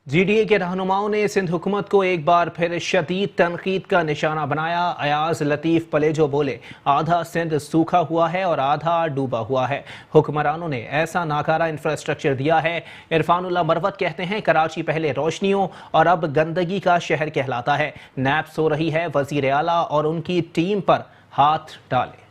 GDA के रहनुमाओं ने सिंध हुकूमत को एक बार फिर शदीद तनकीद का निशाना बनाया। अयाज लतीफ़ पलेजो बोले, आधा सिंध सूखा हुआ है और आधा डूबा हुआ है। हुक्मरानों ने ऐसा नाकारा इंफ्रास्ट्रक्चर दिया है। इरफानुल्लाह मरवत कहते हैं कराची पहले रोशनियों और अब गंदगी का शहर कहलाता है। नैब सो रही है, वज़ीर आला और उनकी टीम पर हाथ डाले।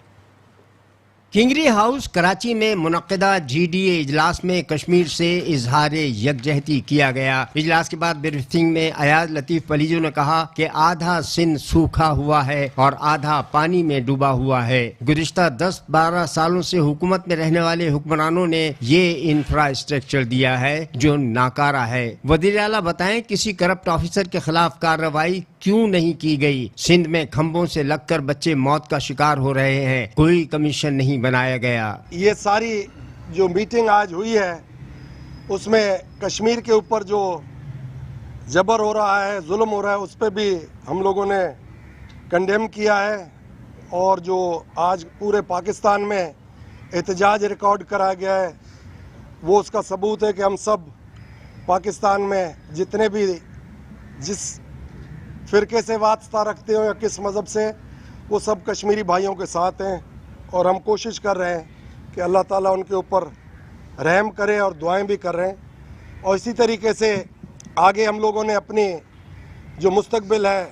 किंगरी हाउस कराची में मुनक्किदा GDA इजलास में कश्मीर से इजहार यकजहती किया गया। इजलास के बाद ब्रीफिंग में अयाज लतीफ़ पलीजो ने कहा कि आधा सिंध सूखा हुआ है और आधा पानी में डूबा हुआ है। गुज़िश्ता 10-12 सालों से हुकूमत में रहने वाले हुक्मरानों ने ये इंफ्रास्ट्रक्चर दिया है जो नाकारा है। वज़ीर आला बताएं किसी करप्ट ऑफिसर के खिलाफ कार्रवाई क्यों नहीं की गई? सिंध में खंभों से लगकर बच्चे मौत का शिकार हो रहे हैं, कोई कमीशन नहीं बनाया गया। ये सारी जो मीटिंग आज हुई है उसमें कश्मीर के ऊपर जो जबर हो रहा है, जुल्म हो रहा है, उस पर भी हम लोगों ने कंडेम किया है। और जो आज पूरे पाकिस्तान में एहतजाज रिकॉर्ड कराया गया है वो उसका सबूत है कि हम सब पाकिस्तान में जितने भी जिस फ़िरके से वास्ता रखते हो या किस मज़हब से, वो सब कश्मीरी भाइयों के साथ हैं और हम कोशिश कर रहे हैं कि अल्लाह ताला उनके ऊपर रहम करे और दुआएं भी कर रहे हैं। और इसी तरीके से आगे हम लोगों ने अपनी जो मुस्तकबिल है,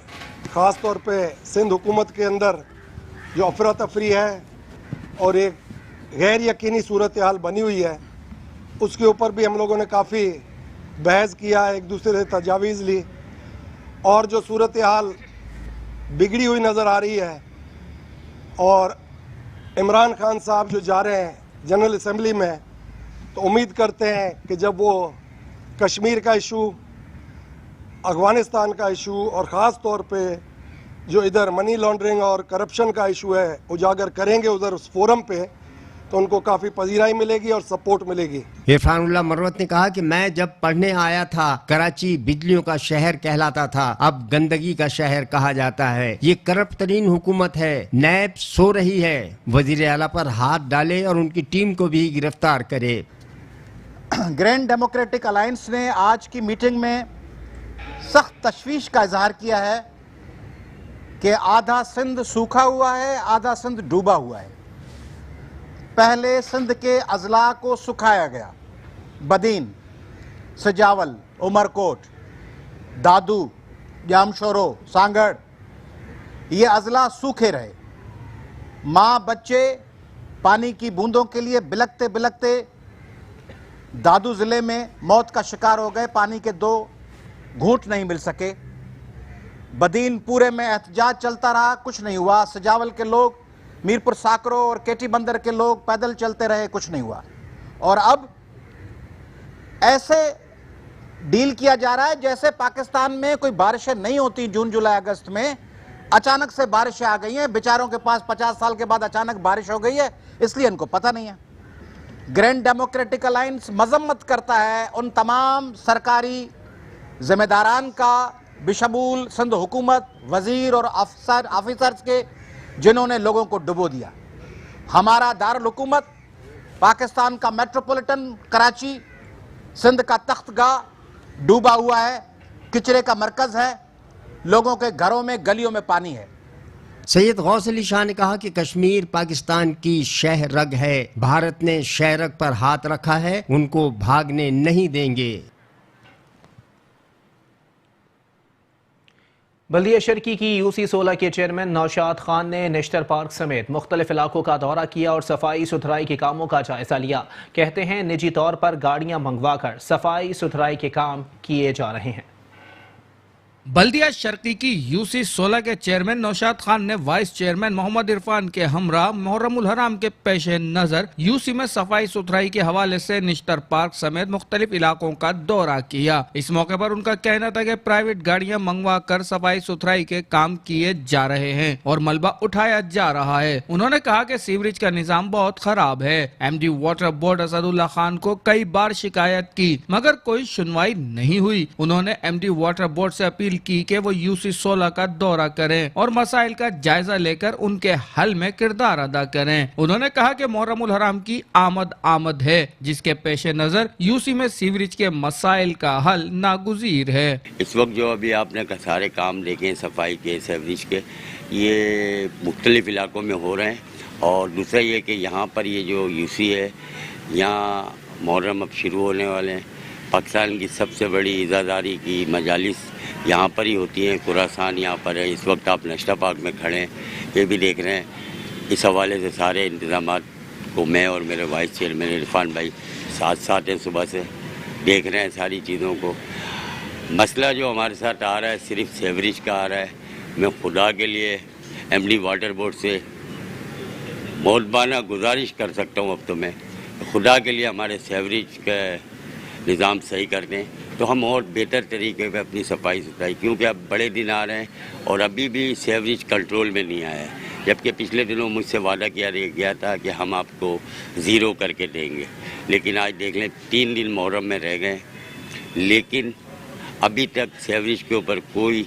ख़ास तौर पे सिंध हुकूमत के अंदर जो अफरा तफरी है और एक गैर यकीनी सूरत हाल बनी हुई है, उसके ऊपर भी हम लोगों ने काफ़ी बहस किया, एक दूसरे से तजावीज़ ली और जो सूरत हाल बिगड़ी हुई नज़र आ रही है और इमरान खान साहब जो जा रहे हैं जनरल असम्बली में, तो उम्मीद करते हैं कि जब वो कश्मीर का इशू, अफ़गानिस्तान का इशू और ख़ास तौर पे जो इधर मनी लॉन्ड्रिंग और करप्शन का इशू है उजागर करेंगे उधर उस फोरम पे, तो उनको काफ़ी पजीराई मिलेगी और सपोर्ट मिलेगी। इरफानुल्लाह मरवत ने कहा कि मैं जब पढ़ने आया था कराची बिजलियों का शहर कहलाता था, अब गंदगी का शहर कहा जाता है। ये करप्ट तरीन हुकूमत है, नैब सो रही है, वजीर आला पर हाथ डाले और उनकी टीम को भी गिरफ्तार करे। ग्रैंड डेमोक्रेटिक अलायंस ने आज की मीटिंग में सख्त तशवीश का इजहार किया है कि आधा सिंध सूखा हुआ है, आधा सिंध डूबा हुआ है। पहले सिंध के अजला को सुखाया गया, बदीन, सजावल, उमरकोट, दादू, जामशोरो, सांगड़, ये अजला सूखे रहे। माँ बच्चे पानी की बूंदों के लिए बिलखते बिलखते दादू ज़िले में मौत का शिकार हो गए, पानी के 2 घूंट नहीं मिल सके। बदीन पूरे में एहतजाज चलता रहा, कुछ नहीं हुआ। सजावल के लोग, मीरपुर साकरो और केटी बंदर के लोग पैदल चलते रहे, कुछ नहीं हुआ। और अब ऐसे डील किया जा रहा है जैसे पाकिस्तान में कोई बारिशें नहीं होती जून जुलाई अगस्त में, अचानक से बारिशें आ गई हैं। बेचारों के पास 50 साल के बाद अचानक बारिश हो गई है, इसलिए इनको पता नहीं है। ग्रैंड डेमोक्रेटिक अलायंस मजम्मत करता है उन तमाम सरकारी जिम्मेदारान का, बिशमूल सिंध हुकूमत, वजीर और ऑफिसर्स के, जिन्होंने लोगों को डुबो दिया। हमारा दारुल हुकूमत पाकिस्तान का मेट्रोपॉलिटन कराची, सिंध का तख्तगाह डूबा हुआ है, किचरे का मरकज है, लोगों के घरों में गलियों में पानी है। सैयद गौस अली शाह ने कहा कि कश्मीर पाकिस्तान की शह रग है, भारत ने शह रग पर हाथ रखा है, उनको भागने नहीं देंगे। बल्दिया शर्की की यूसी 16 के चेयरमैन नौशाद खान ने नेशनल पार्क समेत मुख्तलिफ इलाकों का दौरा किया और सफाई सुथराई के कामों का जायजा लिया। कहते हैं निजी तौर पर गाड़ियां मंगवा कर सफाई सुथराई के काम किए जा रहे हैं। बल्दिया शर्की की यूसी 16 के चेयरमैन नौशाद खान ने वाइस चेयरमैन मोहम्मद इरफान के हमरा मुहर्रमुल हराम के पेश नजर यूसी में सफाई सुथराई के हवाले से निश्तर पार्क समेत मुख्तलिफ इलाकों का दौरा किया। इस मौके पर उनका कहना था कि प्राइवेट गाड़ियां मंगवा कर सफाई सुथराई के काम किए जा रहे हैं और मलबा उठाया जा रहा है। उन्होंने कहा कि सीवरेज का निजाम बहुत खराब है। MD water board Asadullah Khan को कई बार शिकायत की मगर कोई सुनवाई नहीं हुई। उन्होंने MD वाटर बोर्ड से अपील की कि वो यूसी 16 का दौरा करें और मसाइल का जायजा लेकर उनके हल में किरदार अदा करें। उन्होंने कहा कि मुहर्रमुल हराम की आमद है, जिसके पेश नजर यूसी में सीवरेज के मसाइल का हल नागुजीर है। इस वक्त जो अभी आपने सारे काम देखे सफाई के, सीवरेज के, ये मुख्तलिफ इलाकों में हो रहे हैं। और दूसरा ये कि यहाँ पर ये जो यूसी है, यहाँ मुहर्रम अब शुरू होने वाले हैं। पाकिस्तान की सबसे बड़ी इज़ादारी की मजालिस यहाँ पर ही होती हैं। खुरासान यहाँ पर है। इस वक्त आप नेशनल पार्क में खड़े हैं, ये भी देख रहे हैं। इस हवाले से सारे इंतज़ामात को मैं और मेरे वाइस चेयरमैन इरफान भाई साथ हैं, सुबह से देख रहे हैं सारी चीज़ों को। मसला जो हमारे साथ आ रहा है सिर्फ सीवरेज का आ रहा है। मैं खुदा के लिए MD वाटर बोर्ड से मौदबाना गुजारिश कर सकता हूँ, अब तो मैं खुदा के लिए हमारे सीवरेज का निज़ाम सही कर दें तो हम और बेहतर तरीके पे अपनी सफाई सुथराई, क्योंकि अब बड़े दिन आ रहे हैं और अभी भी सीवरेज कंट्रोल में नहीं आया है। जबकि पिछले दिनों मुझसे वादा किया गया था कि हम आपको ज़ीरो करके देंगे, लेकिन आज देख लें 3 दिन मुहर्रम में रह गए, लेकिन अभी तक सीवरेज के ऊपर कोई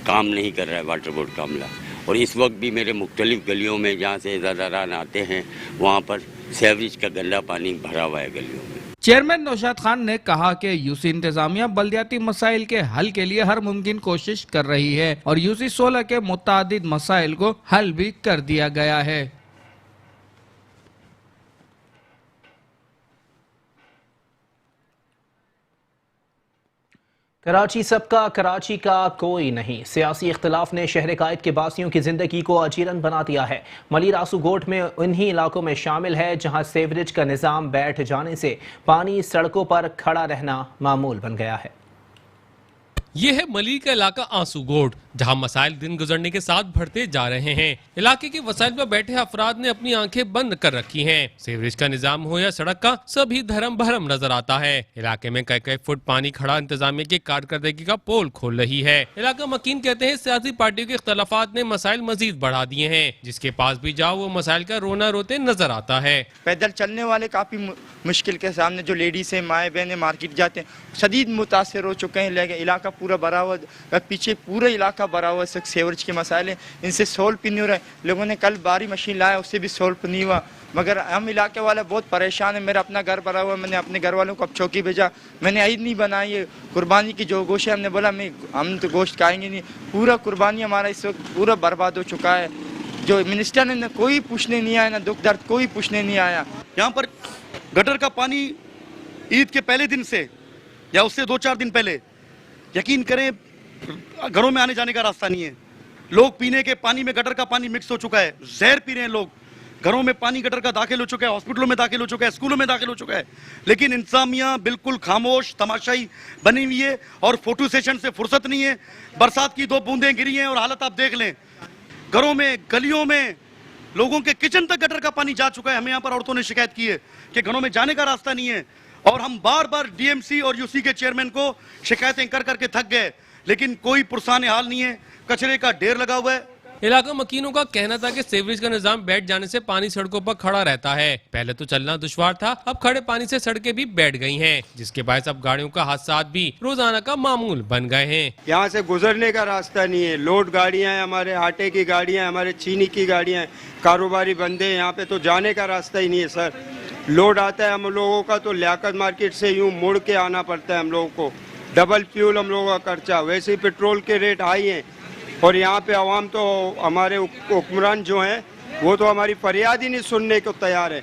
काम नहीं कर रहा है वाटर बोर्ड का अमला। और इस वक्त भी मेरे मुख्तलिफ गलियों में जहाँ से इज़ादारान आते हैं वहाँ पर सीवरेज का गंदा पानी भरा हुआ है गलियों में। चेयरमैन नौशाद खान ने कहा कि यूसी इंतजामिया बल्दियाती मसाइल के हल के लिए हर मुमकिन कोशिश कर रही है और यूसी 16 के मुतादिद मसाइल को हल भी कर दिया गया है। कराची सबका, कराची का कोई नहीं। सियासी इख्तिलाफ ने शहर कायद के बासियों की जिंदगी को अजीरन बना दिया है। मलिर आसूगोट में उन्हीं इलाकों में शामिल है जहां सीवरेज का निज़ाम बैठ जाने से पानी सड़कों पर खड़ा रहना मामूल बन गया है। ये है मलिर का इलाका आंसूगोट, जहां मसाइल दिन गुजरने के साथ बढ़ते जा रहे हैं। इलाके के वसाइल पर बैठे अफराद ने अपनी आंखें बंद कर रखी हैं। सीवरेज का निजाम हो या सड़क का, सभी धर्म भरम नजर आता है। इलाके में कई फुट पानी खड़ा इंतजामिया की कारकर्दगी का पोल खोल रही है। इलाका मकीन कहते हैं सियासी पार्टियों के इख्तलाफात ने मसाइल मजीद बढ़ा दिए हैं। जिसके पास भी जाओ वो मसाइल का रोना रोते नजर आता है। पैदल चलने वाले काफी मुश्किल के सामने, जो लेडीज है, माए बहने मार्केट जाते हैं, शदीद मुतासर हो चुके हैं। इलाका पूरा भरा हुआ, पीछे पूरा इलाका भरा हुआ सीवरेज के मसाइल, इनसे सोल्व भी नहीं हो रहा है। लोगों ने कल बारी मशीन लाया, उससे भी सोल्व नहीं हुआ। मगर हम इलाके वाले बहुत परेशान है। मेरा अपना घर भरा हुआ है, मैंने अपने घर वालों को अब चौकी भेजा। मैंने ईद नहीं बनाई है, कुर्बानी की जो गोश्त है, हमने बोला हम तो गोश्त खाएंगे नहीं। पूरा कुर्बानी हमारा इस वक्त पूरा बर्बाद हो चुका है। जो मिनिस्टर ने ना कोई पूछने नहीं आया, ना दुख दर्द कोई पूछने नहीं आया। यहाँ पर गटर का पानी ईद के पहले दिन से या उससे 2-4 दिन पहले, यकीन करें, घरों में आने जाने का रास्ता नहीं है। लोग पीने के पानी में गटर का पानी मिक्स हो चुका है, जहर पी रहे हैं लोग। घरों में पानी गटर का दाखिल हो चुका है, हॉस्पिटलों में दाखिल हो चुका है, स्कूलों में दाखिल हो चुका है। लेकिन इंतजामिया बिल्कुल खामोश तमाशाई बनी हुई है और फोटो सेशन से फुर्सत नहीं है। बरसात की 2 बूंदें गिरी हैं और हालत आप देख लें। घरों में, गलियों में, लोगों के किचन तक गटर का पानी जा चुका है। हमें यहाँ पर औरतों ने शिकायत की है कि घरों में जाने का रास्ता नहीं है। और हम बार बार डीएमसी और यूसी के चेयरमैन को शिकायतें कर करके थक गए, लेकिन कोई पुरसान हाल नहीं है। कचरे का ढेर लगा हुआ है। इलाका मकीनों का कहना था कि सीवरेज का निजाम बैठ जाने से पानी सड़कों पर खड़ा रहता है। पहले तो चलना दुश्वार था, अब खड़े पानी से सड़कें भी बैठ गई हैं, जिसके बायस अब गाड़ियों का हादसा भी रोजाना का मामूल बन गए हैं। यहाँ से गुजरने का रास्ता नहीं है। लोड गाड़ियाँ हैं, हमारे आटे की गाड़ियाँ हैं, हमारे चीनी की गाड़ियाँ हैं, कारोबारी बंदे हैं। यहाँ पे तो जाने का रास्ता ही नहीं है सर। लोड आता है हम लोगों का तो लियाकत मार्केट से यूँ मुड़ के आना पड़ता है हम लोगों को। डबल फ्यूल हम लोगों का खर्चा, वैसे ही पेट्रोल के रेट हाई हैं। और यहाँ पे आवाम तो, हमारे हुक्मरान जो हैं, वो तो हमारी फरियाद ही नहीं सुनने को तैयार है।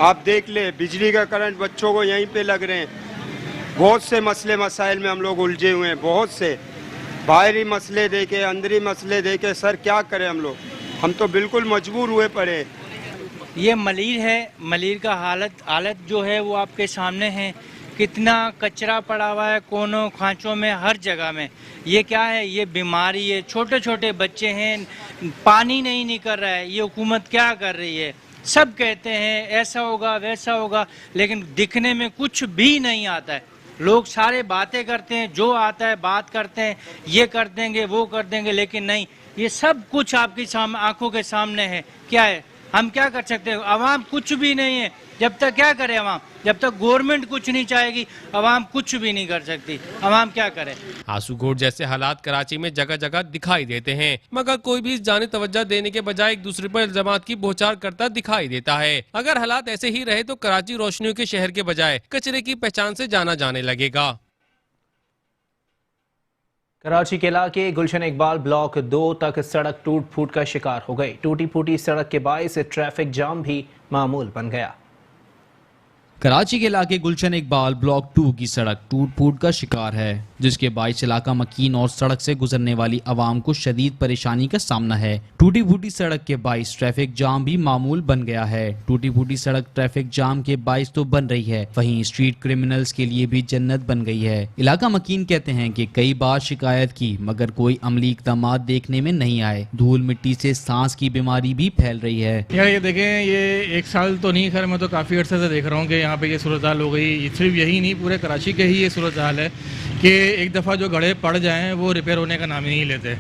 आप देख ले, बिजली का करंट बच्चों को यहीं पे लग रहे हैं। बहुत से मसले मसाइल में हम लोग उलझे हुए हैं, बहुत से बाहरी मसले देखे, अंदरी मसले देखे। सर क्या करें हम लोग, हम तो बिल्कुल मजबूर हुए पड़े। ये मलिर है, मलिर का हालत जो है वो आपके सामने है। कितना कचरा पड़ा हुआ है कोनों खांचों में, हर जगह में। ये क्या है, ये बीमारी है। छोटे छोटे बच्चे हैं, पानी नहीं निकल रहा है। ये हुकूमत क्या कर रही है? सब कहते हैं ऐसा होगा वैसा होगा, लेकिन दिखने में कुछ भी नहीं आता है। लोग सारे बातें करते हैं, जो आता है बात करते हैं, ये कर देंगे वो कर देंगे, लेकिन नहीं, ये सब कुछ आपकी आंखों के सामने है। क्या है, हम क्या कर सकते हैं? अवाम कुछ भी नहीं है। जब तक क्या करे अवाम, जब तक गवर्नमेंट कुछ नहीं चाहेगी, अवाम कुछ भी नहीं कर सकती। अवाम क्या करे? आंसूगोट जैसे हालात कराची में जगह जगह दिखाई देते हैं, मगर कोई भी इस जाने तवज्जो देने के बजाय एक दूसरे पर इल्जामात की बौछार करता दिखाई देता है। अगर हालात ऐसे ही रहे तो कराची रोशनियों के शहर के बजाय कचरे की पहचान से जाना जाने लगेगा। कराची के इलाके गुलशन इकबाल ब्लॉक 2 तक सड़क टूट फूट का शिकार हो गई। टूटी फूटी सड़क के बायस ट्रैफिक जाम भी मामूल बन गया। कराची के इलाके गुलशन इकबाल ब्लॉक 2 की सड़क टूट फूट का शिकार है, जिसके बायस इलाका मकीन और सड़क से गुजरने वाली आवाम को शदीद परेशानी का सामना है। टूटी फूटी सड़क के बायस ट्रैफिक जाम भी मामूल बन गया है। टूटी फूटी सड़क ट्रैफिक जाम के बायस तो बन रही है, वहीं स्ट्रीट क्रिमिनल्स के लिए भी जन्नत बन गई है। इलाका मकीन कहते हैं कि कई बार शिकायत की, मगर कोई अमली इक़दाम देखने में नहीं आए। धूल मिट्टी से सांस की बीमारी भी फैल रही है। यार ये देखें, ये 1 साल तो नहीं, खैर मैं तो काफ़ी अर्से से देख रहा हूँ कि यहाँ पे ये सूरत हाल हो गई। सिर्फ यही नहीं, पूरे कराची के ही ये सूरत हाल है कि एक दफ़ा जो गड्ढे पड़ जाएं वो रिपेयर होने का नाम ही नहीं लेते।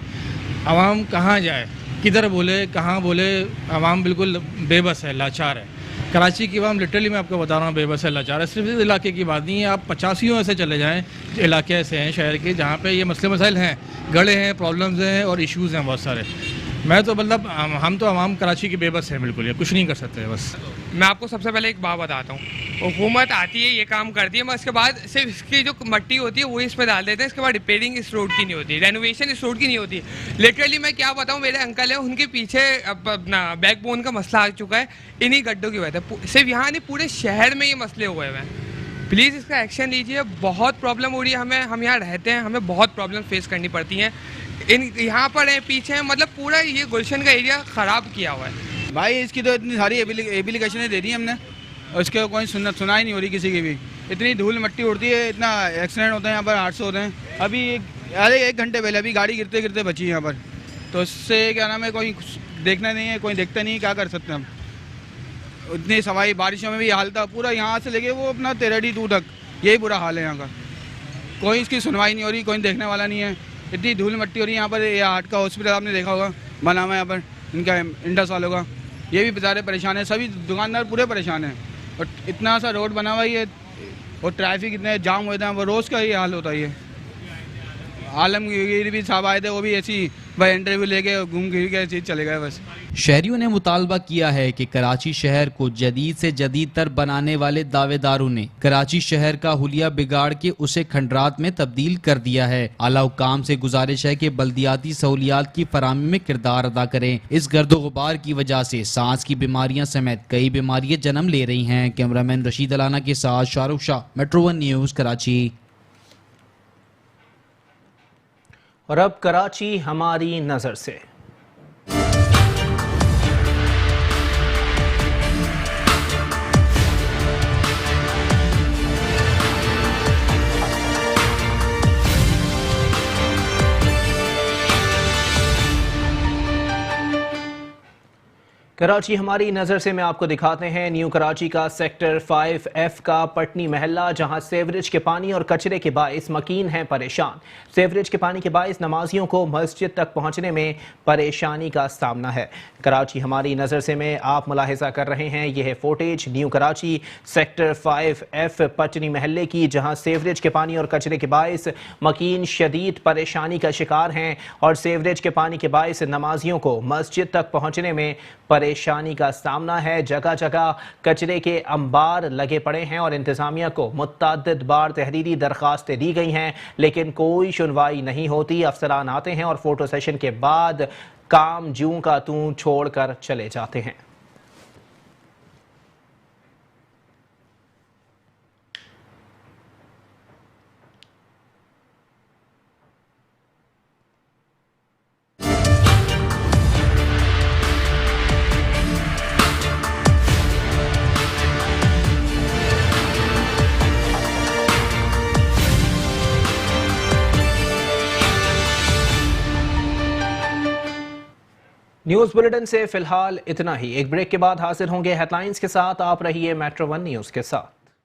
आवाम कहाँ जाए, किधर बोले, कहाँ बोले? आवाम बिल्कुल बेबस है, लाचार है। कराची की आवाम लिटरली मैं आपको बता रहा हूँ बेबस है, लाचार है। सिर्फ इस इलाके की बात नहीं है, आप 85 ऐसे चले जाएँ इलाके ऐसे हैं शहर के जहाँ पे ये मसले मसाइल हैं, गड़े हैं, प्रॉब्लम्स हैं और इश्यूज़ हैं बहुत सारे। मैं तो मतलब हम तो आवाम कराची की बेबस है, बिल्कुल ये कुछ नहीं कर सकते बस। मैं आपको सबसे पहले एक बात बताता हूँ, हुकूमत आती है, ये काम करती है, मगर इसके बाद सिर्फ इसकी जो मट्टी होती है वो इस पर डाल देते हैं। इसके बाद रिपेयरिंग इस रोड की नहीं होती, रेनोवेशन इस रोड की नहीं होती। लिटरली मैं क्या बताऊँ, मेरे अंकल है, उनके पीछे अपना बैकबोन का मसला आ चुका है इन्हीं गड्ढों की वजह से। सिर्फ यहाँ नहीं, पूरे शहर में ये मसले हुए हुए हैं। प्लीज़ इसका एक्शन लीजिए। बहुत प्रॉब्लम हो रही है हमें, हम यहाँ रहते हैं, हमें बहुत प्रॉब्लम फेस करनी पड़ती हैं। यहाँ पर है पीछे, मतलब पूरा ये गुलशन का एरिया ख़राब किया हुआ है। भाई इसकी तो इतनी सारी एप्लीकेशनें दे दी हमने, उसके कोई सुनाई नहीं हो रही किसी की भी। इतनी धूल मिट्टी उड़ती है, इतना एक्सीडेंट होते हैं यहाँ पर, हादसे होते हैं। अभी एक घंटे पहले अभी गाड़ी गिरते गिरते बची है यहाँ पर, तो उससे क्या नाम है, कोई देखना नहीं है, कोई देखता नहीं है, क्या कर सकते हैं हम। इतनी सफाई, बारिशों में भी हाल था पूरा, यहाँ से लेके वो अपना 13D2 तक यही बुरा हाल है यहाँ का। कोई इसकी सुनवाई नहीं हो रही, कोई देखने वाला नहीं है। इतनी धूल मिट्टी हो रही है यहाँ पर। ये हार्ट का हॉस्पिटल आपने देखा होगा बना हुआ है यहाँ पर, इनका इंडस वालों का, ये भी बेचारे परेशान है, सभी दुकानदार पूरे परेशान हैं। और इतना सा रोड बना हुआ है और ट्रैफिक इतने जाम होते हैं, वो रोज़ का ये हाल होता है। आलमगीर भी साहब आए थे, वो भी ऐसी भाई इंटरव्यू लेके घूम फिर के चीज चले गए बस। शहरियों ने मुतालबा किया है कि कराची शहर को जदीद से जदीद तर बनाने वाले दावेदारों ने कराची शहर का हुलिया बिगाड़ के उसे खंडरात में तब्दील कर दिया है। आला हुक्काम से गुजारिश है कि बल्दियाती सहूलियात की फराहमी में किरदार अदा करें। इस गर्दो गुबार की वजह से सांस की बीमारियां समेत कई बीमारियां जन्म ले रही हैं। कैमरामैन रशीद अलाना के साथ शाहरुख शाह, मेट्रो 1 न्यूज़, कराची। और अब कराची हमारी नजर से। कराची हमारी नज़र से में आपको दिखाते हैं न्यू कराची का सेक्टर 5F का पटनी महल्ला, जहां सेवरेज के पानी और कचरे के बाइस मकीन हैं परेशान। सेवरेज के पानी के बाइस नमाजियों को मस्जिद तक पहुंचने में परेशानी का सामना है। कराची हमारी नज़र से में आप मुलाहिजा कर रहे हैं, यह है footage new Karachi sector 5F Patni महल्ले की, जहां सेवरेज के पानी और कचरे के बाइस मकीन शदीद परेशानी का शिकार हैं और सेवरेज के पानी के बाइस नमाजियों को मस्जिद तक पहुंचने में परेशानी का सामना है। जगह जगह कचरे के अंबार लगे पड़े हैं और इंतजामिया को मुतअद्दिद बार तहरीरी दरख्वास्तें दी गई हैं, लेकिन कोई सुनवाई नहीं होती। अफसरान आते हैं और फोटो सेशन के बाद काम जूं का तूं छोड़कर चले जाते हैं। न्यूज़ बुलेटिन से फिलहाल इतना ही। एक ब्रेक के बाद हाजिर होंगे हेडलाइंस के साथ। आप रहिए मेट्रो 1 न्यूज़ के साथ।